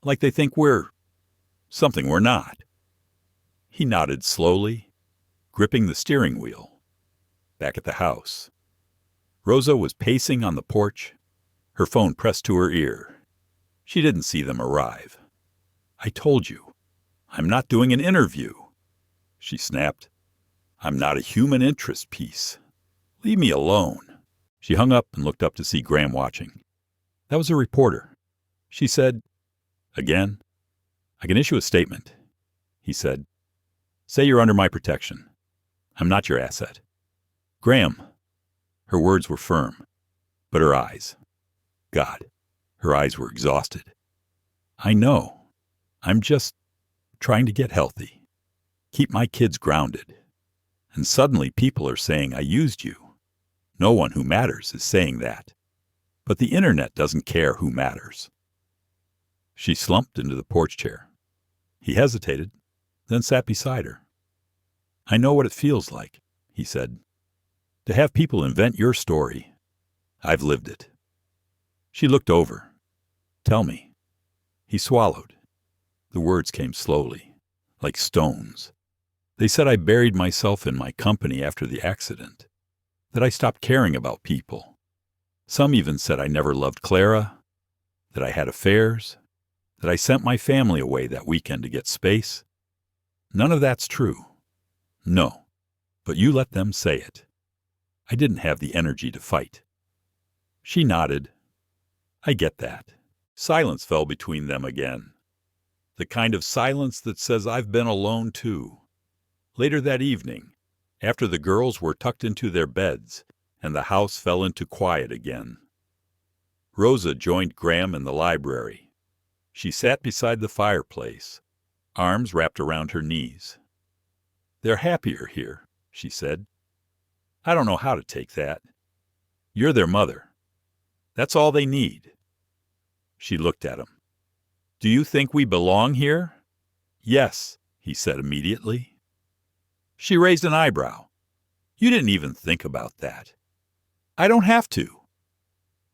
Like they think we're something we're not. He nodded slowly, gripping the steering wheel. Back at the house, Rosa was pacing on the porch, her phone pressed to her ear. She didn't see them arrive. I told you. I'm not doing an interview, she snapped. I'm not a human interest piece. Leave me alone. She hung up and looked up to see Graham watching. That was a reporter. She said, again, I can issue a statement. He said, say you're under my protection. I'm not your asset. Graham. Her words were firm, but her eyes. God, her eyes were exhausted. I know. I'm just trying to get healthy. Keep my kids grounded. And suddenly people are saying I used you. No one who matters is saying that. But the internet doesn't care who matters. She slumped into the porch chair. He hesitated, then sat beside her. I know what it feels like, he said, to have people invent your story. I've lived it. She looked over. Tell me. He swallowed. The words came slowly, like stones. They said I buried myself in my company after the accident, that I stopped caring about people. Some even said I never loved Clara, that I had affairs, that I sent my family away that weekend to get space. None of that's true. No, but you let them say it. I didn't have the energy to fight. She nodded. I get that. Silence fell between them again. The kind of silence that says I've been alone too. Later that evening, after the girls were tucked into their beds and the house fell into quiet again, Rosa joined Graham in the library. She sat beside the fireplace, arms wrapped around her knees. They're happier here, she said. I don't know how to take that. You're their mother. That's all they need. She looked at him. Do you think we belong here? Yes, he said immediately. She raised an eyebrow. You didn't even think about that. I don't have to.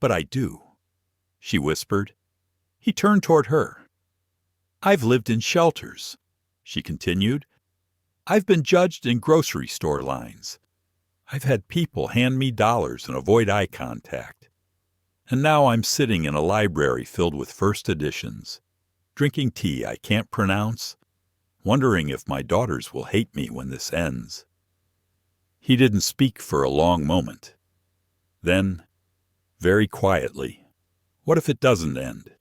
But I do, she whispered. He turned toward her. I've lived in shelters, she continued. I've been judged in grocery store lines. I've had people hand me dollars and avoid eye contact. And now I'm sitting in a library filled with first editions, drinking tea I can't pronounce, wondering if my daughters will hate me when this ends. He didn't speak for a long moment. Then, very quietly, what if it doesn't end?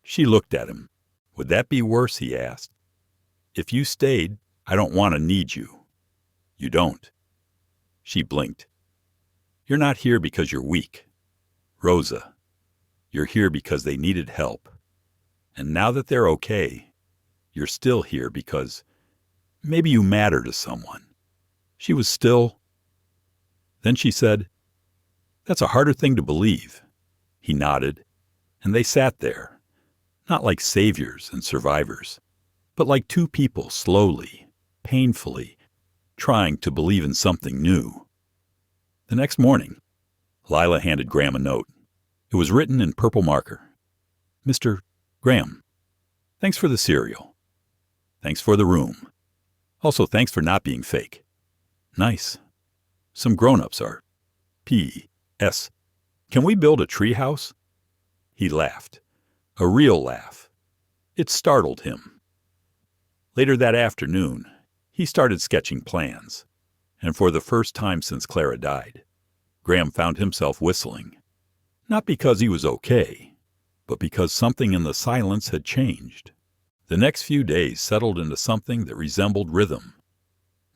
She looked at him. Would that be worse, he asked. If you stayed, I don't want to need you. You don't. She blinked. You're not here because you're weak. Rosa, you're here because they needed help. And now that they're okay, you're still here because maybe you matter to someone. She was still. Then she said, That's a harder thing to believe. He nodded, and they sat there, not like saviors and survivors, but like two people slowly, painfully, trying to believe in something new. The next morning, Lila handed Graham a note. It was written in purple marker. Mr. Graham, thanks for the cereal. Thanks for the room. Also, thanks for not being fake. Nice. Some grown-ups are. P.S. Can we build a treehouse? He laughed. A real laugh. It startled him. Later that afternoon, he started sketching plans. And for the first time since Clara died, Graham found himself whistling. Not because he was okay, but because something in the silence had changed. The next few days settled into something that resembled rhythm.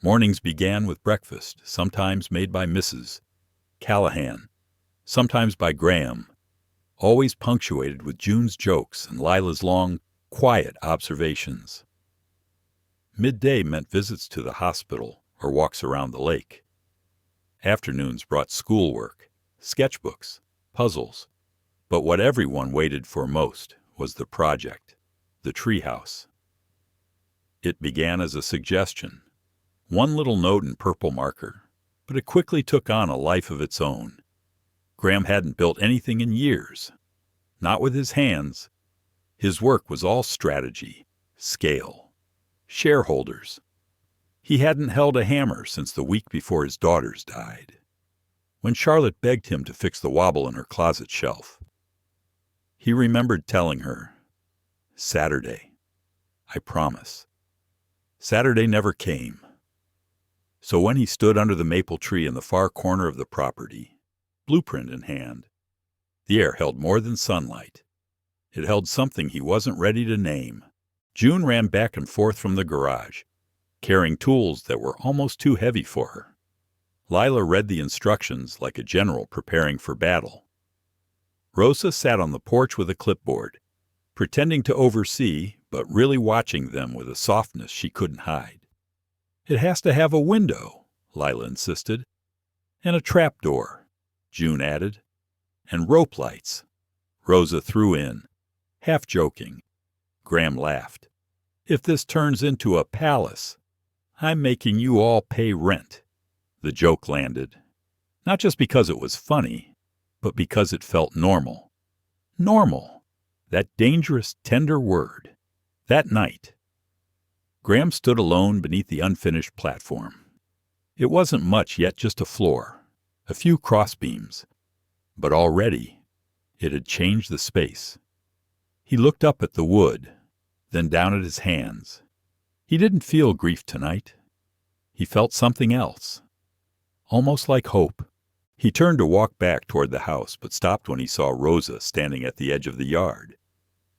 Mornings began with breakfast, sometimes made by Mrs. Callahan, sometimes by Graham, always punctuated with June's jokes and Lila's long, quiet observations. Midday meant visits to the hospital or walks around the lake. Afternoons brought schoolwork, sketchbooks, puzzles, but what everyone waited for most was the project, the treehouse. It began as a suggestion, one little note in purple marker, but it quickly took on a life of its own. Graham hadn't built anything in years, not with his hands. His work was all strategy, scale, shareholders. He hadn't held a hammer since the week before his daughters died, when Charlotte begged him to fix the wobble in her closet shelf. He remembered telling her, Saturday, I promise. Saturday never came. So when he stood under the maple tree in the far corner of the property, blueprint in hand, the air held more than sunlight. It held something he wasn't ready to name. June ran back and forth from the garage, carrying tools that were almost too heavy for her. Lila read the instructions like a general preparing for battle. Rosa sat on the porch with a clipboard, pretending to oversee, but really watching them with a softness she couldn't hide. "It has to have a window," Lila insisted. "And a trapdoor," June added. "And rope lights," Rosa threw in, half joking. Graham laughed. "If this turns into a palace, I'm making you all pay rent." The joke landed, not just because it was funny, but because it felt normal. Normal. That dangerous, tender word. That night, Graham stood alone beneath the unfinished platform. It wasn't much yet, just a floor, a few crossbeams, but already it had changed the space. He looked up at the wood, then down at his hands. He didn't feel grief tonight. He felt something else, almost like hope. He turned to walk back toward the house, but stopped when he saw Rosa standing at the edge of the yard,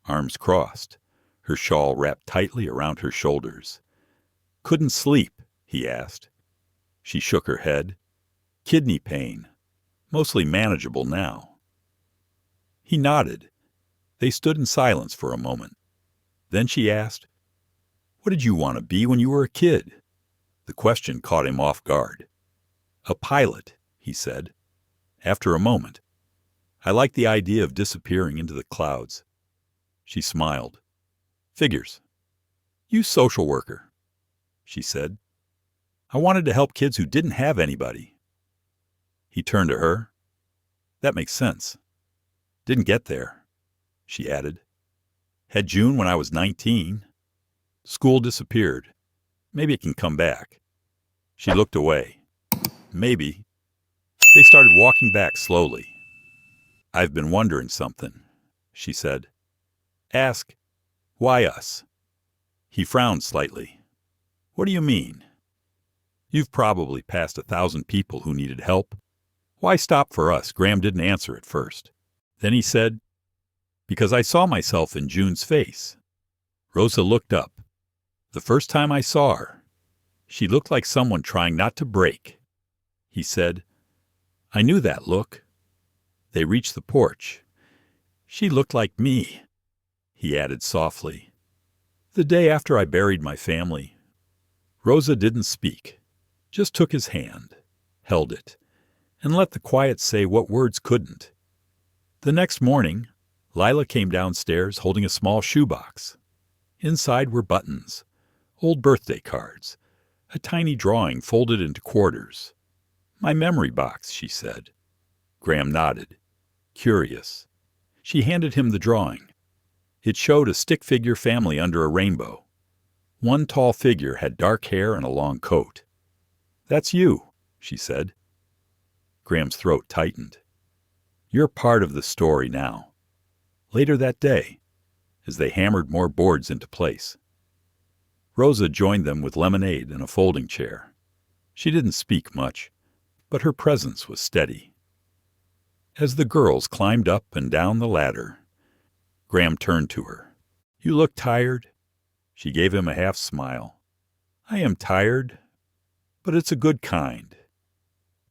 arms crossed, her shawl wrapped tightly around her shoulders. "Couldn't sleep?" he asked. She shook her head. "Kidney pain. Mostly manageable now." He nodded. They stood in silence for a moment. Then she asked, "What did you want to be when you were a kid?" The question caught him off guard. "A pilot," he said. After a moment, "I like the idea of disappearing into the clouds." She smiled. "Figures. You social worker," she said. "I wanted to help kids who didn't have anybody." He turned to her. "That makes sense. Didn't get there," she added. "Had June when I was 19. School disappeared. Maybe it can come back." She looked away. "Maybe." They started walking back slowly. "I've been wondering something," she said. "Ask, why us?" He frowned slightly. "What do you mean?" "You've probably passed 1,000 people who needed help. Why stop for us?" Graham didn't answer at first. Then he said, "Because I saw myself in June's face." Rosa looked up. "The first time I saw her, she looked like someone trying not to break." He said, "I knew that look." They reached the porch. "She looked like me," he added softly. "The day after I buried my family." Rosa didn't speak, just took his hand, held it, and let the quiet say what words couldn't. The next morning, Lila came downstairs holding a small shoebox. Inside were buttons, old birthday cards, a tiny drawing folded into quarters. "My memory box," she said. Graham nodded, curious. She handed him the drawing. It showed a stick-figure family under a rainbow. One tall figure had dark hair and a long coat. "That's you," she said. Graham's throat tightened. "You're part of the story now." Later that day, as they hammered more boards into place, Rosa joined them with lemonade and a folding chair. She didn't speak much, but her presence was steady. As the girls climbed up and down the ladder, Graham turned to her. "You look tired." She gave him a half smile. "I am tired, but it's a good kind."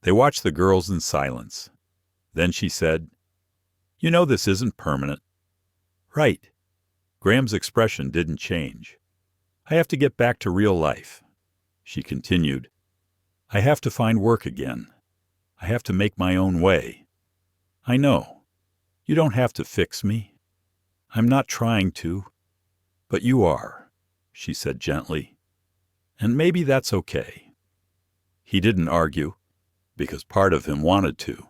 They watched the girls in silence. Then she said, "You know this isn't permanent." "Right." Graham's expression didn't change. "I have to get back to real life." She continued, "I have to find work again. I have to make my own way. I know. You don't have to fix me. I'm not trying to. But you are," she said gently. "And maybe that's okay." He didn't argue, because part of him wanted to.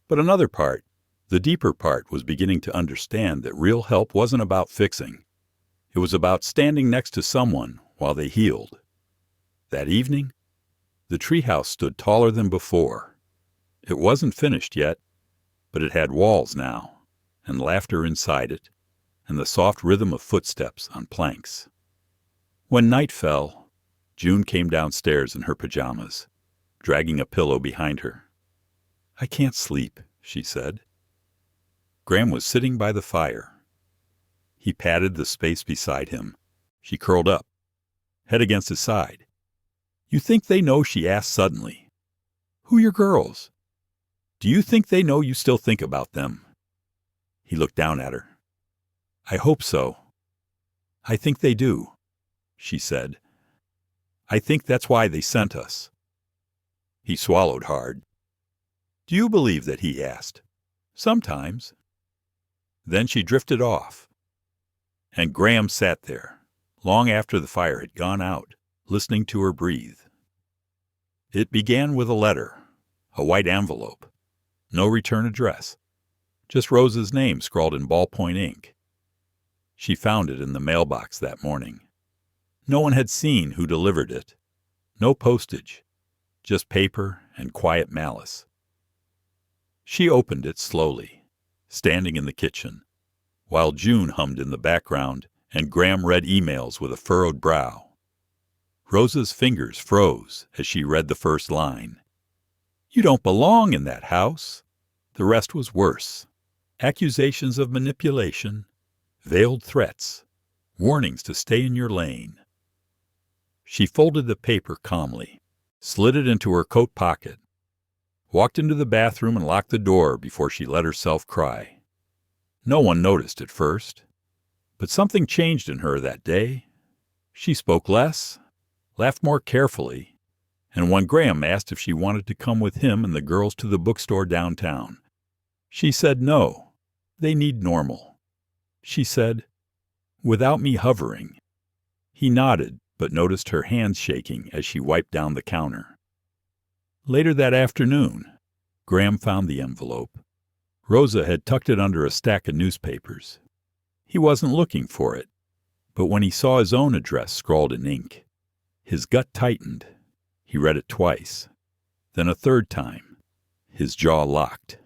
But another part, the deeper part, was beginning to understand that real help wasn't about fixing. It was about standing next to someone while they healed. That evening, the treehouse stood taller than before. It wasn't finished yet, but it had walls now, and laughter inside it, and the soft rhythm of footsteps on planks. When night fell, June came downstairs in her pajamas, dragging a pillow behind her. "I can't sleep," she said. Graham was sitting by the fire. He patted the space beside him. She curled up, head against his side. "You think they know?" she asked suddenly. "Who your girls? Do you think they know you still think about them?" He looked down at her. "I hope so. I think they do," she said. "I think that's why they sent us." He swallowed hard. "Do you believe that?" he asked. "Sometimes." Then she drifted off, and Graham sat there, long after the fire had gone out, listening to her breathe. It began with a letter, a white envelope, no return address, just Rosa's name scrawled in ballpoint ink. She found it in the mailbox that morning. No one had seen who delivered it. No postage, just paper and quiet malice. She opened it slowly, standing in the kitchen, while June hummed in the background and Graham read emails with a furrowed brow. Rosa's fingers froze as she read the first line. "You don't belong in that house." The rest was worse. Accusations of manipulation, veiled threats, warnings to stay in your lane. She folded the paper calmly, slid it into her coat pocket, walked into the bathroom and locked the door before she let herself cry. No one noticed at first, but something changed in her that day. She spoke less, laughed more carefully, and when Graham asked if she wanted to come with him and the girls to the bookstore downtown, she said no, they need normal. She said, "Without me hovering." He nodded, but noticed her hands shaking as she wiped down the counter. Later that afternoon, Graham found the envelope. Rosa had tucked it under a stack of newspapers. He wasn't looking for it, but when he saw his own address scrawled in ink, his gut tightened. He read it twice, then a third time. His jaw locked.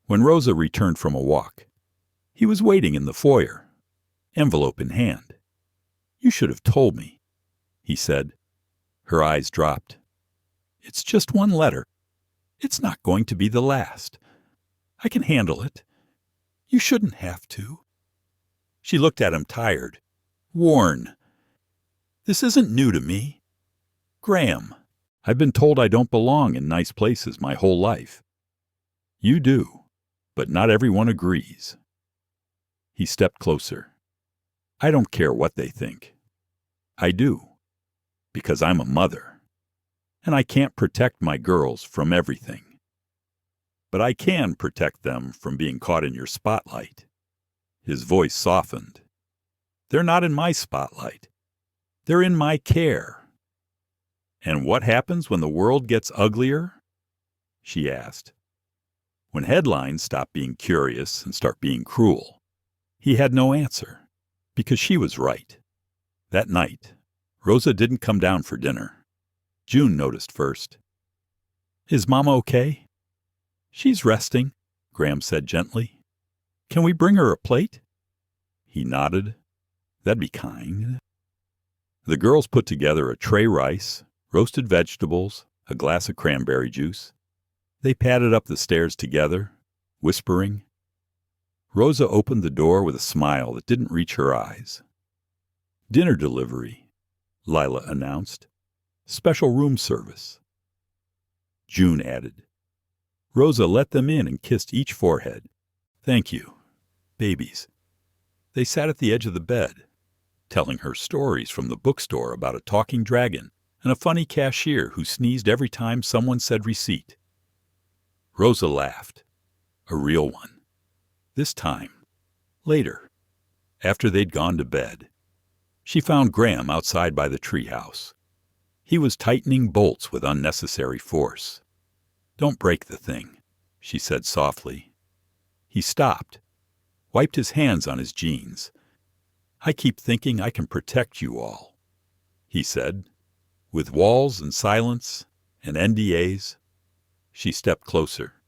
When Rosa returned from a walk, he was waiting in the foyer, envelope in hand. "You should have told me," he said. Her eyes dropped. "It's just one letter. It's not going to be the last. I can handle it. You shouldn't have to." She looked at him tired, worn. "This isn't new to me. Graham, I've been told I don't belong in nice places my whole life. You do, but not everyone agrees." He stepped closer. "I don't care what they think. I do, because I'm a mother, and I can't protect my girls from everything. But I can protect them from being caught in your spotlight." His voice softened. "They're not in my spotlight. They're in my care." "And what happens when the world gets uglier?" she asked. "When headlines stop being curious and start being cruel?" He had no answer, because she was right. That night, Rosa didn't come down for dinner. June noticed first. "Is Mama okay?" "She's resting," Graham said gently. "Can we bring her a plate?" He nodded. "That'd be kind." The girls put together a tray rice, roasted vegetables, a glass of cranberry juice. They padded up the stairs together, whispering. Rosa opened the door with a smile that didn't reach her eyes. "Dinner delivery," Lila announced. "Special room service." June added. Rosa let them in and kissed each forehead. "Thank you. Babies." They sat at the edge of the bed, telling her stories from the bookstore about a talking dragon and a funny cashier who sneezed every time someone said receipt. Rosa laughed. A real one. This time, later, after they'd gone to bed, she found Graham outside by the treehouse. He was tightening bolts with unnecessary force. "Don't break the thing," she said softly. He stopped, wiped his hands on his jeans. "I keep thinking I can protect you all," he said, "with walls and silence and NDAs." She stepped closer.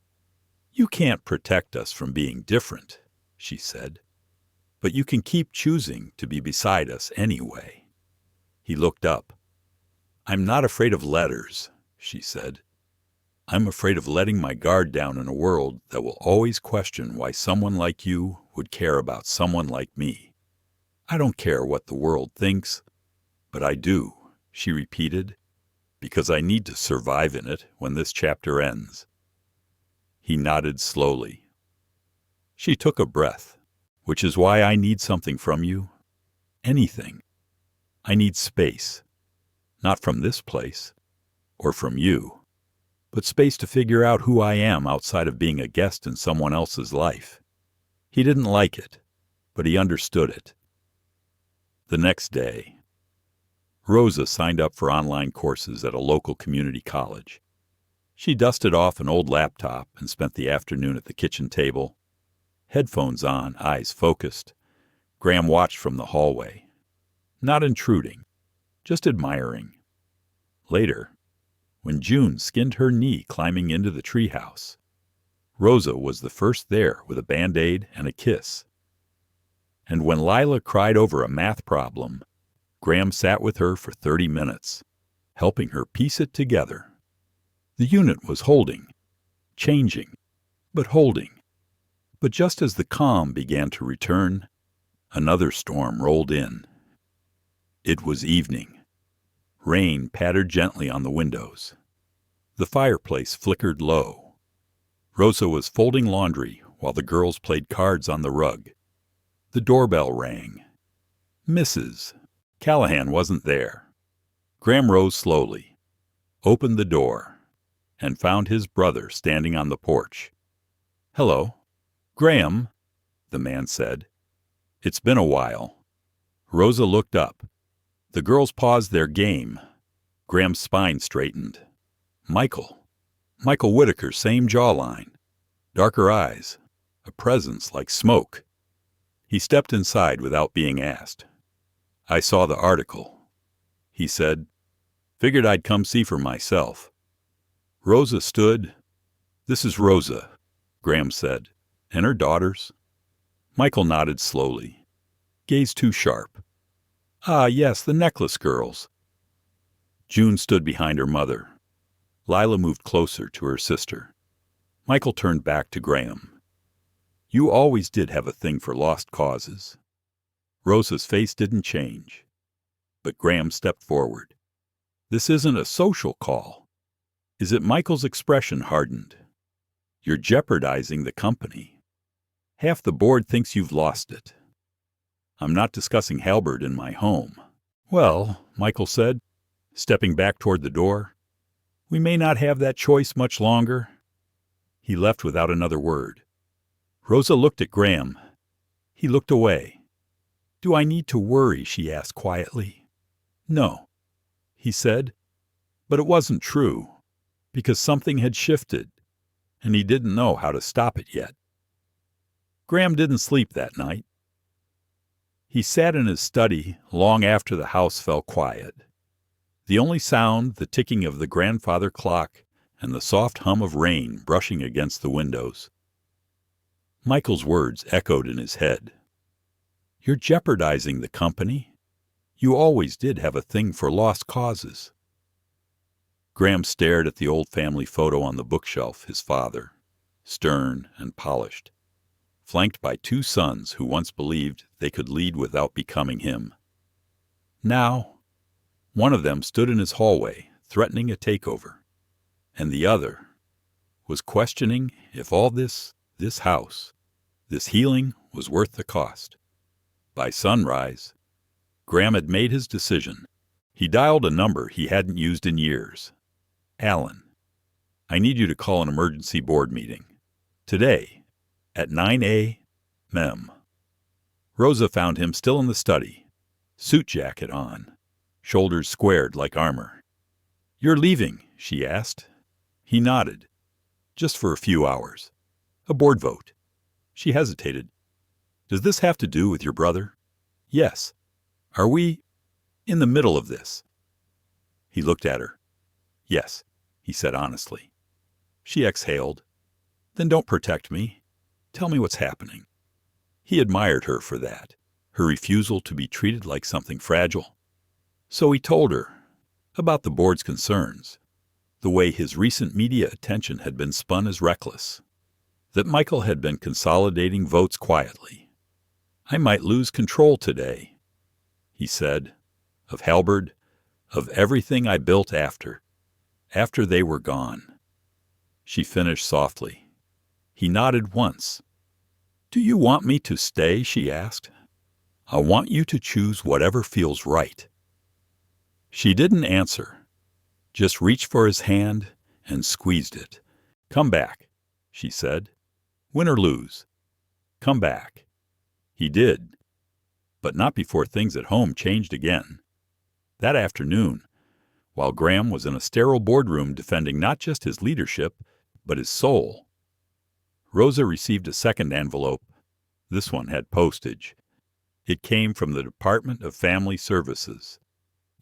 "You can't protect us from being different," she said, "but you can keep choosing to be beside us anyway." He looked up. "I'm not afraid of letters," she said. "I'm afraid of letting my guard down in a world that will always question why someone like you would care about someone like me. I don't care what the world thinks, but I do," she repeated, "because I need to survive in it when this chapter ends." He nodded slowly. She took a breath. "Which is why I need something from you. Anything. I need space. Not from this place, or from you, but space to figure out who I am outside of being a guest in someone else's life." He didn't like it, but he understood it. The next day, Rosa signed up for online courses at a local community college. She dusted off an old laptop and spent the afternoon at the kitchen table. Headphones on, eyes focused, Graham watched from the hallway. Not intruding, just admiring. Later, when June skinned her knee climbing into the treehouse, Rosa was the first there with a Band-Aid and a kiss. And when Lila cried over a math problem, Graham sat with her for 30 minutes, helping her piece it together. The unit was holding, changing, but holding. But just as the calm began to return, another storm rolled in. It was evening. Rain pattered gently on the windows. The fireplace flickered low. Rosa was folding laundry while the girls played cards on the rug. The doorbell rang. Mrs. Callahan wasn't there. Graham rose slowly, opened the door, and found his brother standing on the porch. "Hello, Graham," the man said. "It's been a while." Rosa looked up. The girls paused their game. Graham's spine straightened. Michael Whitaker, same jawline, darker eyes, a presence like smoke. He stepped inside without being asked. "I saw the article," he said. "Figured I'd come see for myself." Rosa stood. "This is Rosa," Graham said. "And her daughters?" Michael nodded slowly, gaze too sharp. "Ah, yes, the necklace girls." June stood behind her mother. Lila moved closer to her sister. Michael turned back to Graham. "You always did have a thing for lost causes." Rosa's face didn't change, but Graham stepped forward. "This isn't a social call." "Is it?" Michael's expression hardened. "You're jeopardizing the company. Half the board thinks you've lost it." "I'm not discussing Halberd in my home." "Well," Michael said, stepping back toward the door, "we may not have that choice much longer." He left without another word. Rosa looked at Graham. He looked away. "Do I need to worry?" she asked quietly. "No," he said, but it wasn't true, because something had shifted, and he didn't know how to stop it yet. Graham didn't sleep that night. He sat in his study long after the house fell quiet. The only sound, the ticking of the grandfather clock and the soft hum of rain brushing against the windows. Michael's words echoed in his head. "You're jeopardizing the company. You always did have a thing for lost causes." Graham stared at the old family photo on the bookshelf, his father, stern and polished, flanked by two sons who once believed they could lead without becoming him. Now, one of them stood in his hallway, threatening a takeover, and the other was questioning if all this house, this healing was worth the cost. By sunrise, Graham had made his decision. He dialed a number he hadn't used in years. "Alan, I need you to call an emergency board meeting. Today, at 9 a.m. Rosa found him still in the study, suit jacket on, shoulders squared like armor. "You're leaving?" she asked. He nodded. "Just for a few hours. A board vote." She hesitated. "Does this have to do with your brother?" "Yes." "Are we in the middle of this?" He looked at her. "Yes," he said honestly. She exhaled. "Then don't protect me. Tell me what's happening." He admired her for that, her refusal to be treated like something fragile. So he told her. about the board's concerns, the way his recent media attention had been spun as reckless, that Michael had been consolidating votes quietly. "I might lose control today," he said, "of Halberd, of everything I built after they were gone." She finished softly. He nodded once. "Do you want me to stay?" she asked. "I want you to choose whatever feels right." She didn't answer, just reached for his hand and squeezed it. "Come back," she said. "Win or lose, come back." He did, but not before things at home changed again. That afternoon, while Graham was in a sterile boardroom defending not just his leadership, but his soul, Rosa received a second envelope. This one had postage. It came from the Department of Family Services.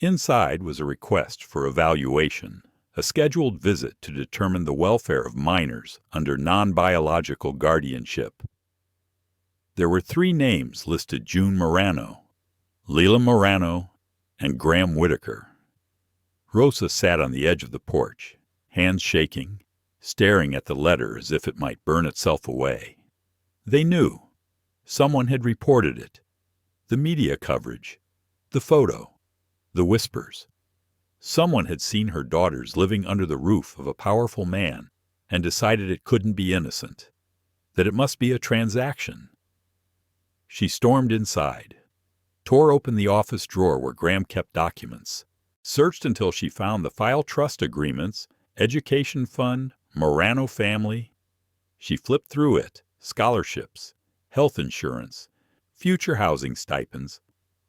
Inside was a request for evaluation, a scheduled visit to determine the welfare of minors under non-biological guardianship. There were 3 names listed: June Morano, Leila Morano, and Graham Whitaker. Rosa sat on the edge of the porch, hands shaking, staring at the letter as if it might burn itself away. They knew. Someone had reported it. The media coverage, the photo, the whispers. Someone had seen her daughters living under the roof of a powerful man and decided it couldn't be innocent, that it must be a transaction. She stormed inside, tore open the office drawer where Graham kept documents, searched until she found the file trust agreements, education fund, Morano family. She flipped through it, scholarships, health insurance, future housing stipends,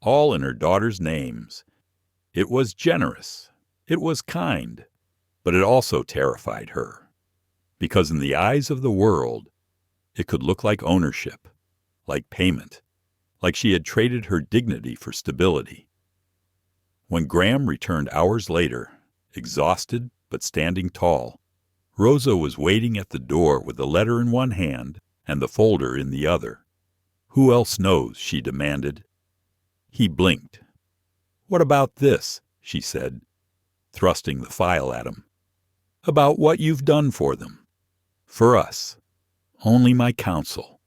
all in her daughters' names. It was generous, it was kind, but it also terrified her, because in the eyes of the world, it could look like ownership, like payment, like she had traded her dignity for stability. When Graham returned hours later, exhausted but standing tall, Rosa was waiting at the door with the letter in one hand and the folder in the other. "Who else knows?" she demanded. He blinked. "What about this?" she said, thrusting the file at him. "About what you've done for them. For us. Only my counsel.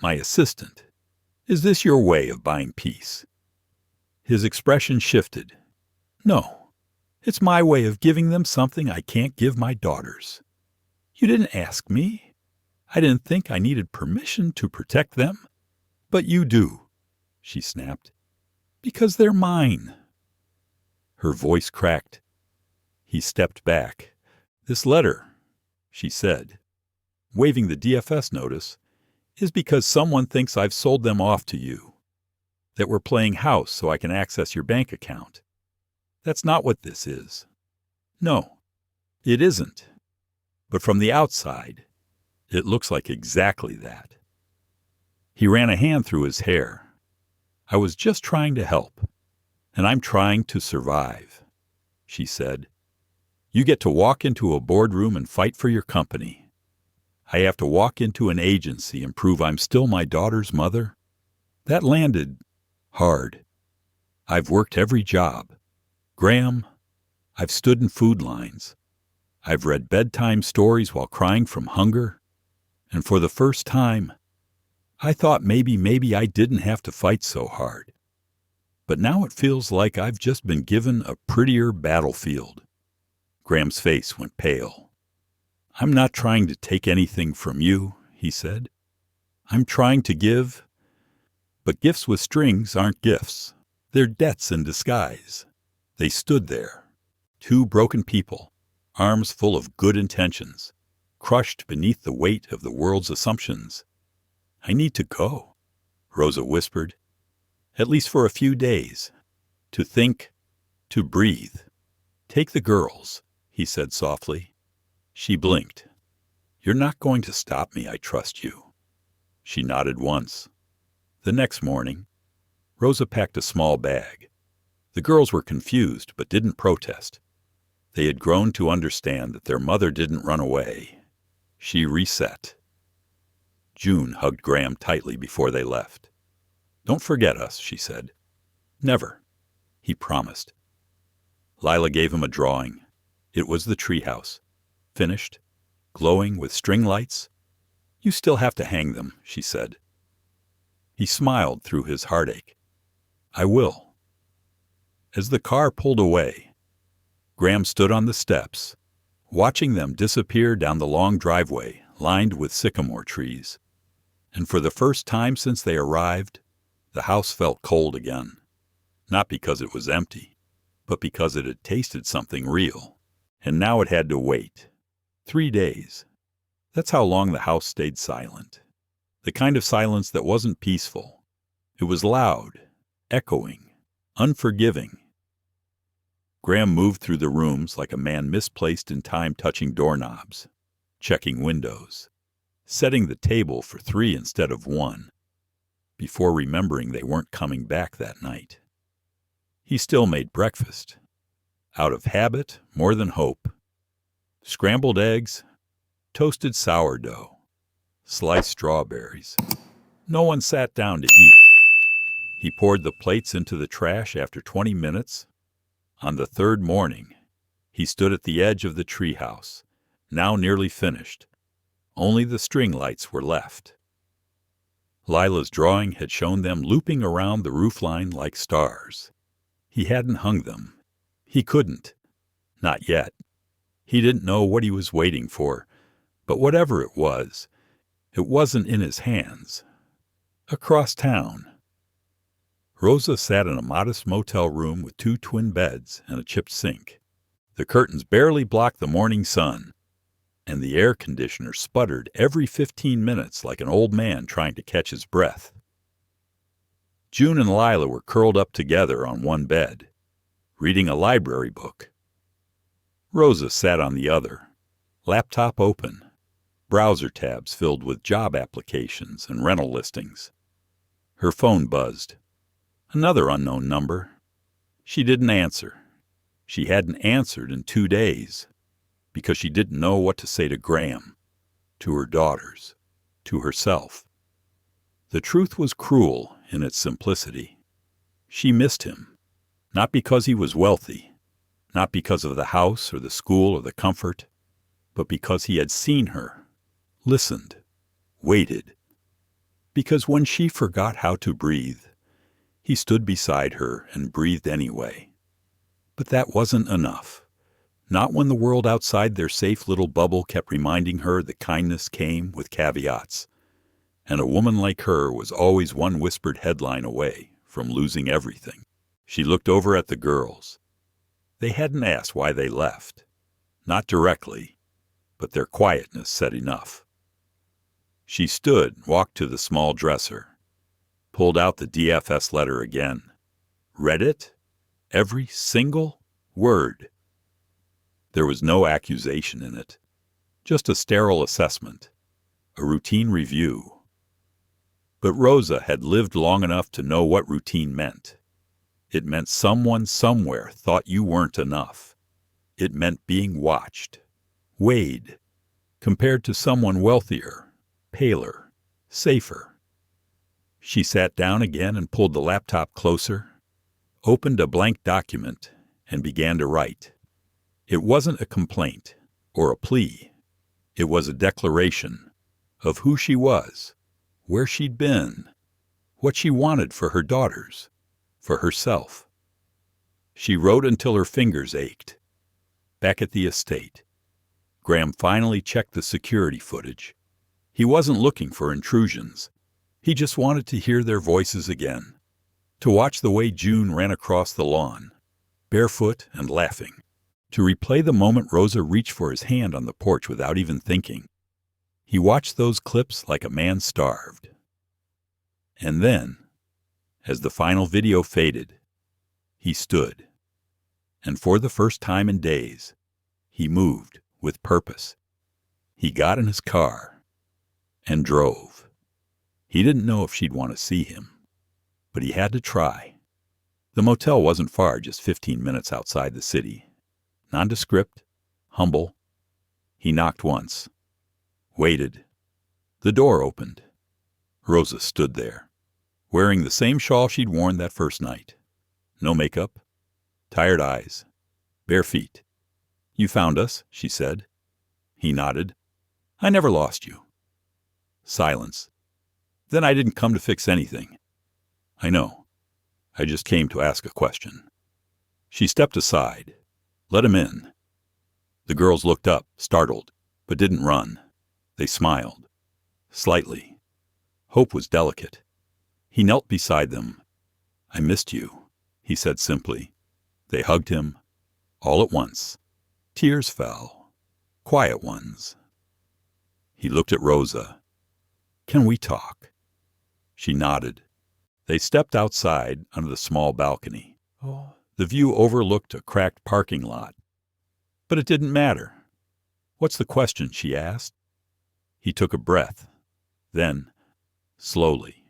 My assistant. Is this your way of buying peace?" His expression shifted. "No. It's my way of giving them something I can't give my daughters. You didn't ask me. I didn't think I needed permission to protect them. But you do," she snapped. "Because they're mine." Her voice cracked. He stepped back. "This letter," she said, waving the DFS notice, "is because someone thinks I've sold them off to you, that we're playing house so I can access your bank account. That's not what this is. No, it isn't. But from the outside, it looks like exactly that." He ran a hand through his hair. "I was just trying to help, and I'm trying to survive," she said. "You get to walk into a boardroom and fight for your company. I have to walk into an agency and prove I'm still my daughter's mother. That landed hard. I've worked every job. Graham, I've stood in food lines. I've read bedtime stories while crying from hunger. And for the first time, I thought maybe I didn't have to fight so hard. But now it feels like I've just been given a prettier battlefield." Graham's face went pale. "I'm not trying to take anything from you," he said. "I'm trying to give. But gifts with strings aren't gifts. They're debts in disguise." They stood there, 2 broken people, arms full of good intentions, crushed beneath the weight of the world's assumptions. "I need to go," Rosa whispered, "at least for a few days, to think, to breathe." "Take the girls," he said softly. She blinked. "You're not going to stop me, I trust you." She nodded once. The next morning, Rosa packed a small bag. The girls were confused but didn't protest. They had grown to understand that their mother didn't run away. She reset. June hugged Graham tightly before they left. "Don't forget us," she said. "Never," he promised. Lila gave him a drawing. It was the treehouse, finished, glowing with string lights. "You still have to hang them," she said. He smiled through his heartache. "I will." As the car pulled away, Graham stood on the steps, watching them disappear down the long driveway lined with sycamore trees. And for the first time since they arrived, the house felt cold again. Not because it was empty, but because it had tasted something real. And now it had to wait. 3 days. That's how long the house stayed silent. The kind of silence that wasn't peaceful. It was loud, echoing, unforgiving. Graham moved through the rooms like a man misplaced in time, touching doorknobs, checking windows, setting the table for 3 instead of 1, before remembering they weren't coming back that night. He still made breakfast, out of habit more than hope. Scrambled eggs, toasted sourdough, sliced strawberries. No one sat down to eat. He poured the plates into the trash after 20 minutes. On the 3rd morning, he stood at the edge of the treehouse, now nearly finished. Only the string lights were left. Lila's drawing had shown them looping around the roofline like stars. He hadn't hung them. He couldn't. Not yet. He didn't know what he was waiting for, but whatever it wasn't in his hands. Across town. Rosa sat in a modest motel room with 2 twin beds and a chipped sink. The curtains barely blocked the morning sun, and the air conditioner sputtered every 15 minutes like an old man trying to catch his breath. June and Lila were curled up together on one bed, reading a library book. Rosa sat on the other, laptop open, browser tabs filled with job applications and rental listings. Her phone buzzed. Another unknown number. She didn't answer. She hadn't answered in 2 days, because she didn't know what to say to Graham, to her daughters, to herself. The truth was cruel in its simplicity. She missed him, not because he was wealthy, not because of the house or the school or the comfort, but because he had seen her, listened, waited. Because when she forgot how to breathe, he stood beside her and breathed anyway. But that wasn't enough. Not when the world outside their safe little bubble kept reminding her that kindness came with caveats, and a woman like her was always one whispered headline away from losing everything. She looked over at the girls. They hadn't asked why they left. Not directly, but their quietness said enough. She stood and walked to the small dresser, pulled out the DFS letter again, read it, every single word. There was no accusation in it, just a sterile assessment, a routine review. But Rosa had lived long enough to know what routine meant. It meant someone somewhere thought you weren't enough. It meant being watched, weighed, compared to someone wealthier, paler, safer. She sat down again and pulled the laptop closer, opened a blank document, and began to write. It wasn't a complaint or a plea. It was a declaration of who she was, where she'd been, what she wanted for her daughters, for herself. She wrote until her fingers ached. Back at the estate, Graham finally checked the security footage. He wasn't looking for intrusions. He just wanted to hear their voices again, to watch the way June ran across the lawn, barefoot and laughing, to replay the moment Rosa reached for his hand on the porch without even thinking. He watched those clips like a man starved. And then, as the final video faded, he stood. And for the first time in days, he moved with purpose. He got in his car and drove. He didn't know if she'd want to see him, but he had to try. The motel wasn't far, just 15 minutes outside the city. Nondescript, humble. He knocked once, waited. The door opened. Rosa stood there, wearing the same shawl she'd worn that first night. No makeup, tired eyes, Bare feet. You found us, she said. He nodded. I never lost you. Silence. Then I didn't come to fix anything. I know. I just came to ask a question. She stepped aside. Let him in. The girls looked up, startled, but didn't run. They smiled. Slightly. Hope was delicate. He knelt beside them. I missed you, he said simply. They hugged him. All at once. Tears fell. Quiet ones. He looked at Rosa. Can we talk? She nodded. They stepped outside under the small balcony. The view overlooked a cracked parking lot. But it didn't matter. What's the question? She asked. He took a breath. Then, slowly,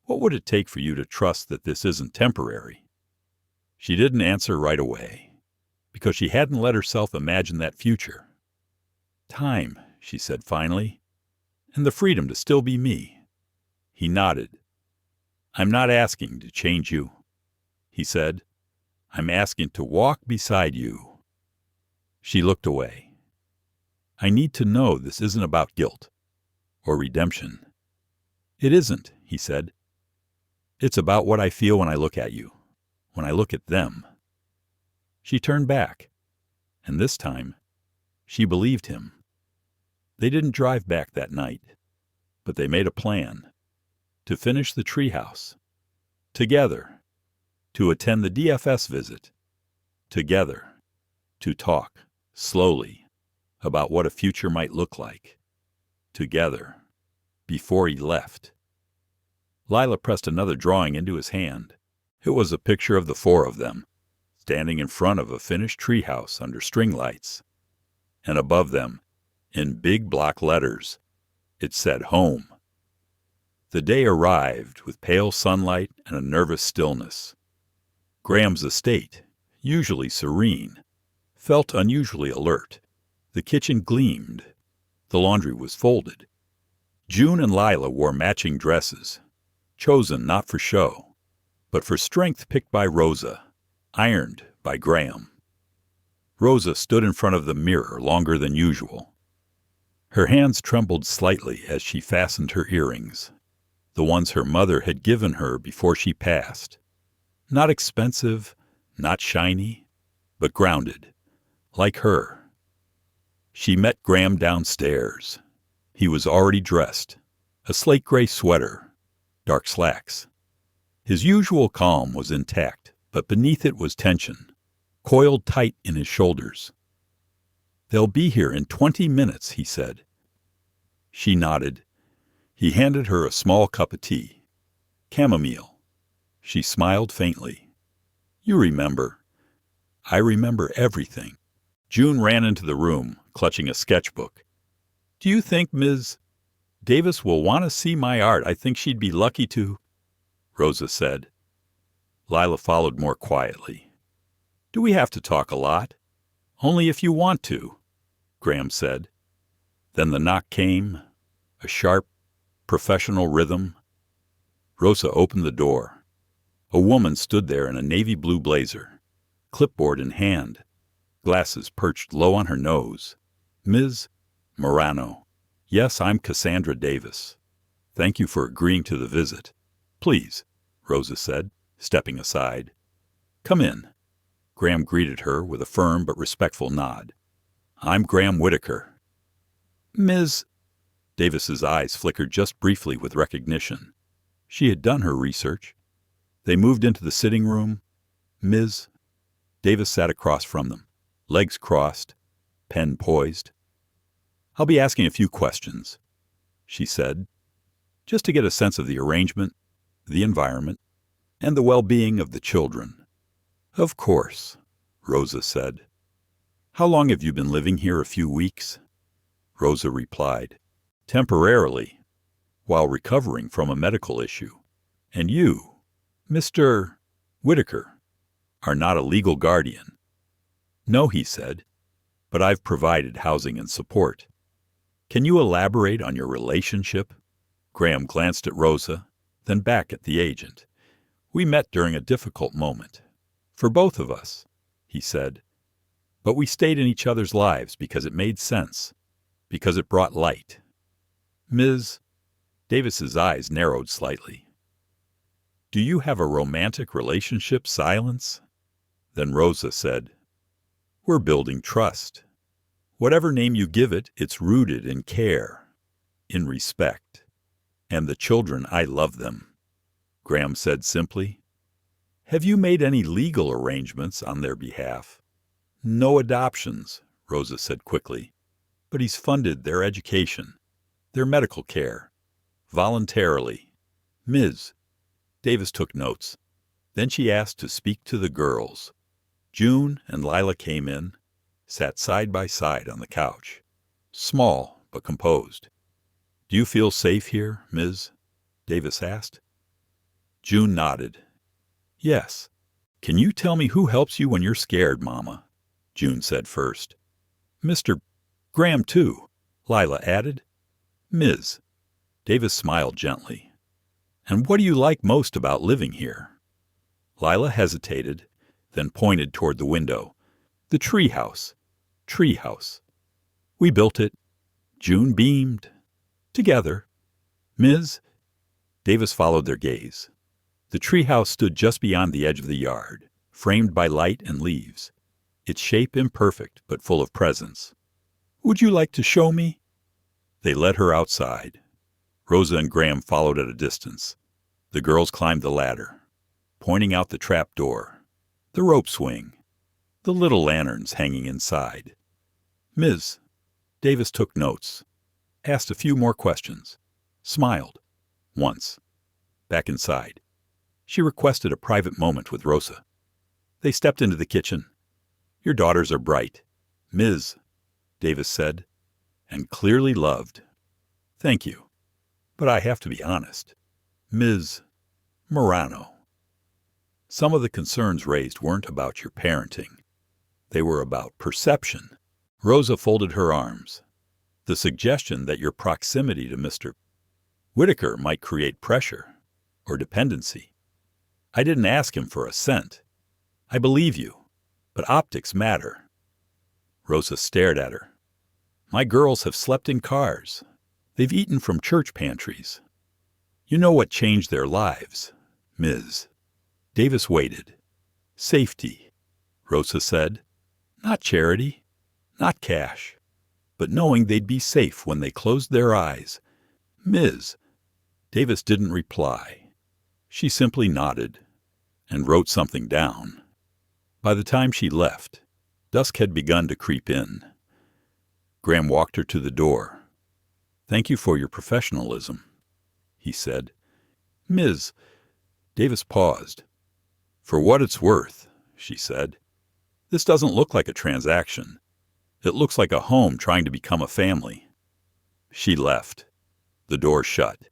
what would it take for you to trust that this isn't temporary? She didn't answer right away, because she hadn't let herself imagine that future. Time, she said finally, and the freedom to still be me. He nodded. I'm not asking to change you, he said. I'm asking to walk beside you. She looked away. I need to know this isn't about guilt or redemption. It isn't, he said. It's about what I feel when I look at you, when I look at them. She turned back, and this time, she believed him. They didn't drive back that night, but they made a plan to finish the treehouse, together, to attend the DFS visit, together, to talk, slowly, about what a future might look like, together, before he left. Lila pressed another drawing into his hand. It was a picture of the four of them, standing in front of a finished treehouse under string lights. And above them, in big block letters, it said home. The day arrived with pale sunlight and a nervous stillness. Graham's estate, usually serene, felt unusually alert. The kitchen gleamed. The laundry was folded. June and Lila wore matching dresses, chosen not for show, but for strength picked by Rosa, ironed by Graham. Rosa stood in front of the mirror longer than usual. Her hands trembled slightly as she fastened her earrings, the ones her mother had given her before she passed. Not expensive, not shiny, but grounded, like her. She met Graham downstairs. He was already dressed, a slate gray sweater, dark slacks. His usual calm was intact, but beneath it was tension, coiled tight in his shoulders. They'll be here in 20 minutes, he said. She nodded. He handed her a small cup of tea. Chamomile. She smiled faintly. You remember. I remember everything. June ran into the room, clutching a sketchbook. Do you think Ms. Davis will want to see my art? I think she'd be lucky to, Rosa said. Lila followed more quietly. Do we have to talk a lot? Only if you want to, Graham said. Then the knock came, a sharp, professional rhythm. Rosa opened the door. A woman stood there in a navy blue blazer, clipboard in hand, glasses perched low on her nose. Ms. Morano. Yes, I'm Cassandra Davis. Thank you for agreeing to the visit. Please, Rosa said, stepping aside. Come in. Graham greeted her with a firm but respectful nod. I'm Graham Whitaker. Ms. Davis's eyes flickered just briefly with recognition. She had done her research. They moved into the sitting room. Ms. Davis sat across from them, legs crossed, pen poised. I'll be asking a few questions, she said, just to get a sense of the arrangement, the environment, and the well-being of the children. Of course, Rosa said. How long have you been living here? A few weeks? Rosa replied. Temporarily, while recovering from a medical issue. And you, Mr. Whitaker, are not a legal guardian. No, he said, but I've provided housing and support. Can you elaborate on your relationship? Graham glanced at Rosa, then back at the agent. We met during a difficult moment. For both of us, he said. But we stayed in each other's lives because it made sense, because it brought light. Ms. Davis's eyes narrowed slightly. Do you have a romantic relationship? Silence. Then Rosa said, We're building trust. Whatever name you give it, it's rooted in care, in respect. And the children, I love them. Graham said simply. Have you made any legal arrangements on their behalf? No adoptions, Rosa said quickly. But he's funded their education, their medical care, voluntarily. Ms. Davis took notes. Then she asked to speak to the girls. June and Lila came in, sat side by side on the couch, small but composed. Do you feel safe here, Ms.? Davis asked. June nodded. Yes. Can you tell me who helps you when you're scared, Mama? June said first. Mr. Graham, too, Lila added. Ms. Davis smiled gently. And what do you like most about living here? Lila hesitated, then pointed toward the window. The treehouse. Treehouse. We built it. June beamed. Together. Ms. Davis followed their gaze. The treehouse stood just beyond the edge of the yard, framed by light and leaves, its shape imperfect but full of presence. Would you like to show me? They led her outside. Rosa and Graham followed at a distance. The girls climbed the ladder, pointing out the trap door, the rope swing, the little lanterns hanging inside. Ms. Davis took notes, asked a few more questions, smiled. Once. Back inside. She requested a private moment with Rosa. They stepped into the kitchen. Your daughters are bright, Ms. Davis said, and clearly loved. Thank you. But I have to be honest. Ms. Morano. Some of the concerns raised weren't about your parenting. They were about perception. Rosa folded her arms. The suggestion that your proximity to Mr. Whitaker might create pressure or dependency. I didn't ask him for a cent. I believe you, but optics matter. Rosa stared at her. My girls have slept in cars. They've eaten from church pantries. You know what changed their lives, Ms. Davis waited. Safety, Rosa said. Not charity, not cash, but knowing they'd be safe when they closed their eyes. Ms. Davis didn't reply. She simply nodded and wrote something down. By the time she left, dusk had begun to creep in. Graham walked her to the door. Thank you for your professionalism, he said. Ms. Davis paused. For what it's worth, she said. This doesn't look like a transaction. It looks like a home trying to become a family. She left. The door shut,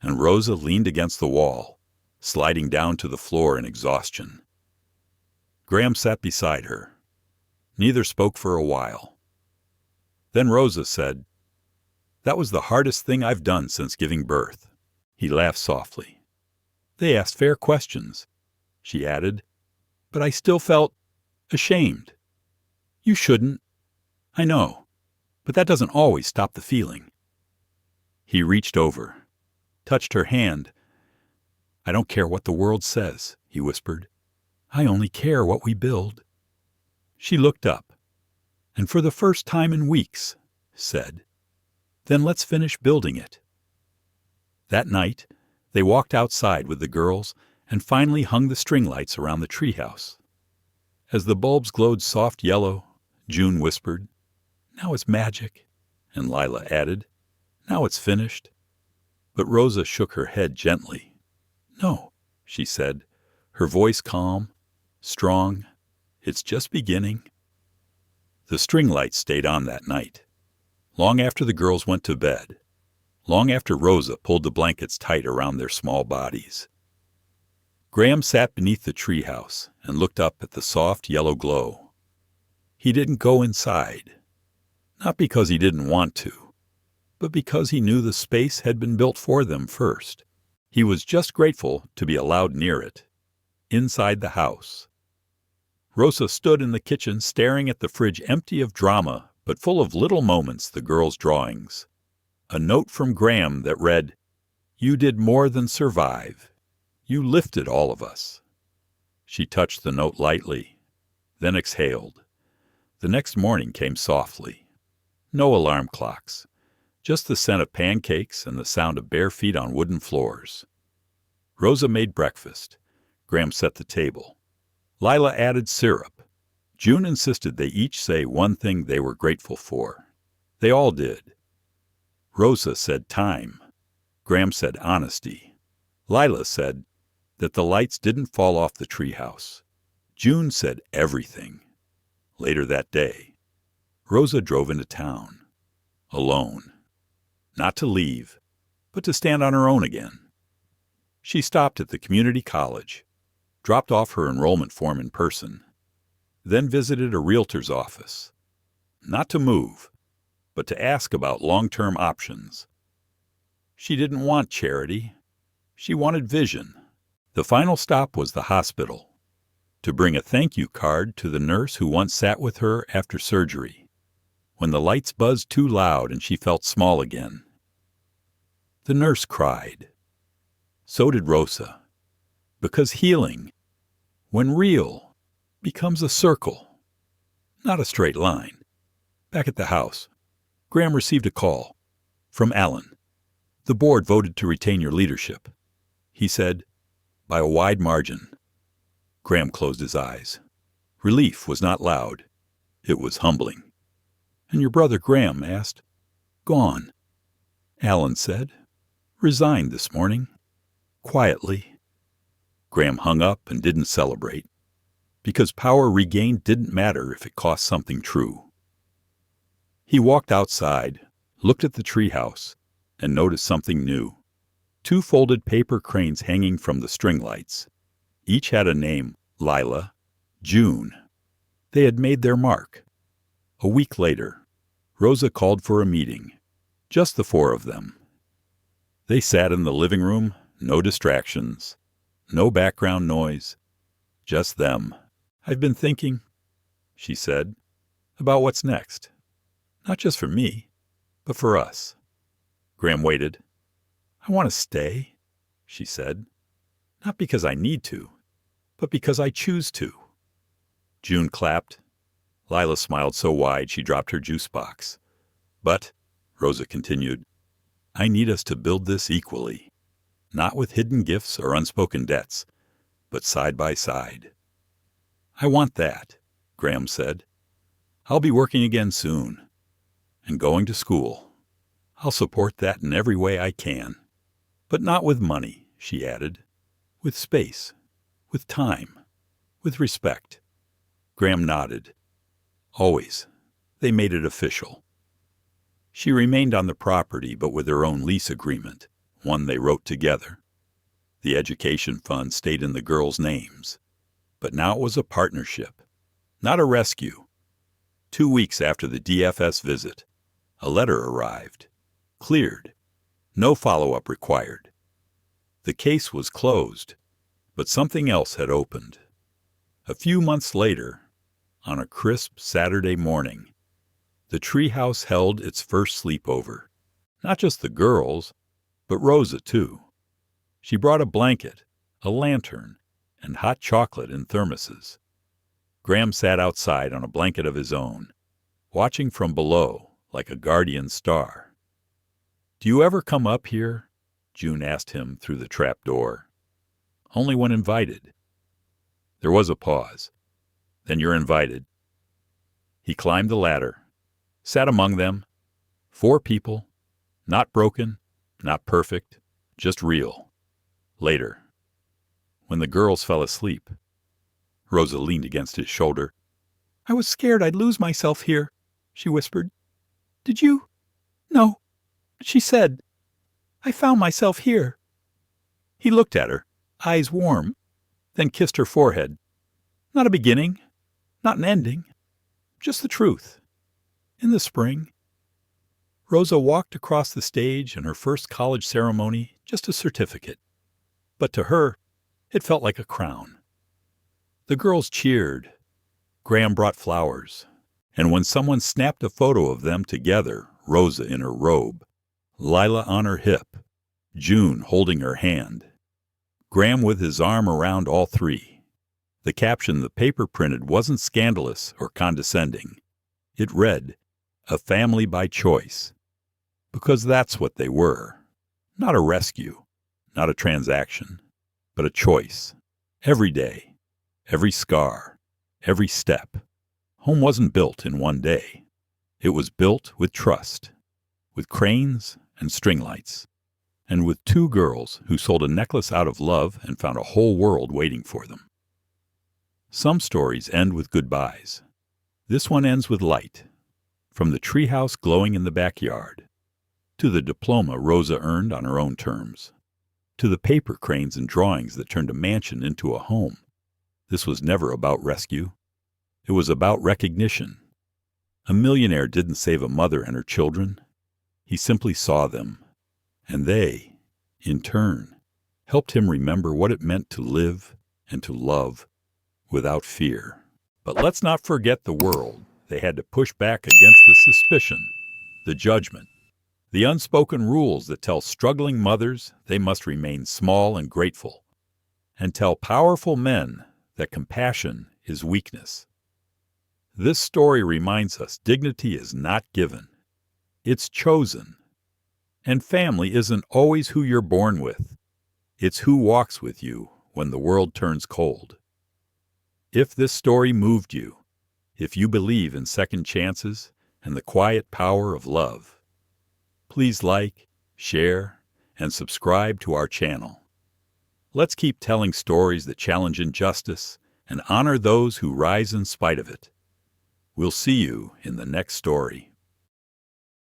and Rosa leaned against the wall, sliding down to the floor in exhaustion. Graham sat beside her. Neither spoke for a while. Then Rosa said, That was the hardest thing I've done since giving birth. He laughed softly. They asked fair questions, she added, but I still felt ashamed. You shouldn't. I know, but that doesn't always stop the feeling. He reached over, touched her hand. I don't care what the world says, he whispered. I only care what we build. She looked up, and for the first time in weeks, said, Then let's finish building it. That night, they walked outside with the girls and finally hung the string lights around the treehouse. As the bulbs glowed soft yellow, June whispered, Now it's magic, and Lila added, Now it's finished. But Rosa shook her head gently. No, she said, her voice calm, strong. It's just beginning. The string lights stayed on that night, long after the girls went to bed, long after Rosa pulled the blankets tight around their small bodies. Graham sat beneath the treehouse and looked up at the soft yellow glow. He didn't go inside, not because he didn't want to, but because he knew the space had been built for them first. He was just grateful to be allowed near it, inside the house. Rosa stood in the kitchen staring at the fridge empty of drama, but full of little moments, the girls' drawings. A note from Graham that read, "You did more than survive. You lifted all of us." She touched the note lightly, then exhaled. The next morning came softly. No alarm clocks, just the scent of pancakes and the sound of bare feet on wooden floors. Rosa made breakfast. Graham set the table. Lila added syrup. June insisted they each say one thing they were grateful for. They all did. Rosa said time. Graham said honesty. Lila said that the lights didn't fall off the treehouse. June said everything. Later that day, Rosa drove into town. Alone. Not to leave, but to stand on her own again. She stopped at the community college, dropped off her enrollment form in person, then visited a realtor's office. Not to move, but to ask about long-term options. She didn't want charity. She wanted vision. The final stop was the hospital, to bring a thank you card to the nurse who once sat with her after surgery, when the lights buzzed too loud and she felt small again. The nurse cried. So did Rosa, because healing, when real, becomes a circle, not a straight line. Back at the house, Graham received a call from Alan. The board voted to retain your leadership, he said, by a wide margin. Graham closed his eyes. Relief was not loud. It was humbling. And your brother Graham asked. Gone, Alan said. Resigned this morning. Quietly. Graham hung up and didn't celebrate, because power regained didn't matter if it cost something true. He walked outside, looked at the treehouse, and noticed something new. 2 folded paper cranes hanging from the string lights. Each had a name, Lila, June. They had made their mark. A week later, Rosa called for a meeting, just the 4 of them. They sat in the living room, no distractions, no background noise, just them. I've been thinking, she said, about what's next. Not just for me, but for us. Graham waited. I want to stay, she said. Not because I need to, but because I choose to. June clapped. Lila smiled so wide she dropped her juice box. But, Rosa continued, I need us to build this equally, not with hidden gifts or unspoken debts, but side by side. I want that, Graham said. I'll be working again soon, and going to school. I'll support that in every way I can. But not with money, she added. With space, with time, with respect. Graham nodded. Always. They made it official. She remained on the property, but with her own lease agreement, one they wrote together. The education fund stayed in the girls' names, but now it was a partnership, not a rescue. 2 weeks after the DFS visit, a letter arrived. Cleared. No follow-up required. The case was closed, but something else had opened. A few months later, on a crisp Saturday morning, the treehouse held its first sleepover. Not just the girls, but Rosa, too. She brought a blanket, a lantern, and hot chocolate in thermoses. Graham sat outside on a blanket of his own, watching from below like a guardian star. Do you ever come up here? June asked him through the trap door. Only when invited. There was a pause. Then you're invited. He climbed the ladder, sat among them. 4 people, not broken, not perfect, just real. Later, when the girls fell asleep, Rosa leaned against his shoulder. I was scared I'd lose myself here, she whispered. Did you? No. She said, I found myself here. He looked at her, eyes warm, then kissed her forehead. Not a beginning, not an ending, just the truth. In the spring. Rosa walked across the stage in her first college ceremony, just a certificate. But to her, it felt like a crown. The girls cheered, Graham brought flowers, and when someone snapped a photo of them together, Rosa in her robe, Lila on her hip, June holding her hand, Graham with his arm around all three. The caption the paper printed wasn't scandalous or condescending. It read, "A family by choice," because that's what they were. Not a rescue, not a transaction, but a choice. Every day, every scar, every step. Home wasn't built in one day. It was built with trust, with cranes and string lights, and with two girls who sold a necklace out of love and found a whole world waiting for them. Some stories end with goodbyes. This one ends with light. From the treehouse glowing in the backyard, to the diploma Rosa earned on her own terms, to the paper cranes and drawings that turned a mansion into a home. This was never about rescue. It was about recognition. A millionaire didn't save a mother and her children. He simply saw them, and they, in turn, helped him remember what it meant to live and to love without fear. But let's not forget the world. They had to push back against the suspicion, the judgment, the unspoken rules that tell struggling mothers they must remain small and grateful, and tell powerful men that compassion is weakness. This story reminds us dignity is not given, it's chosen. And family isn't always who you're born with. It's who walks with you when the world turns cold. If this story moved you, if you believe in second chances and the quiet power of love, please like, share, and subscribe to our channel. Let's keep telling stories that challenge injustice and honor those who rise in spite of it. We'll see you in the next story.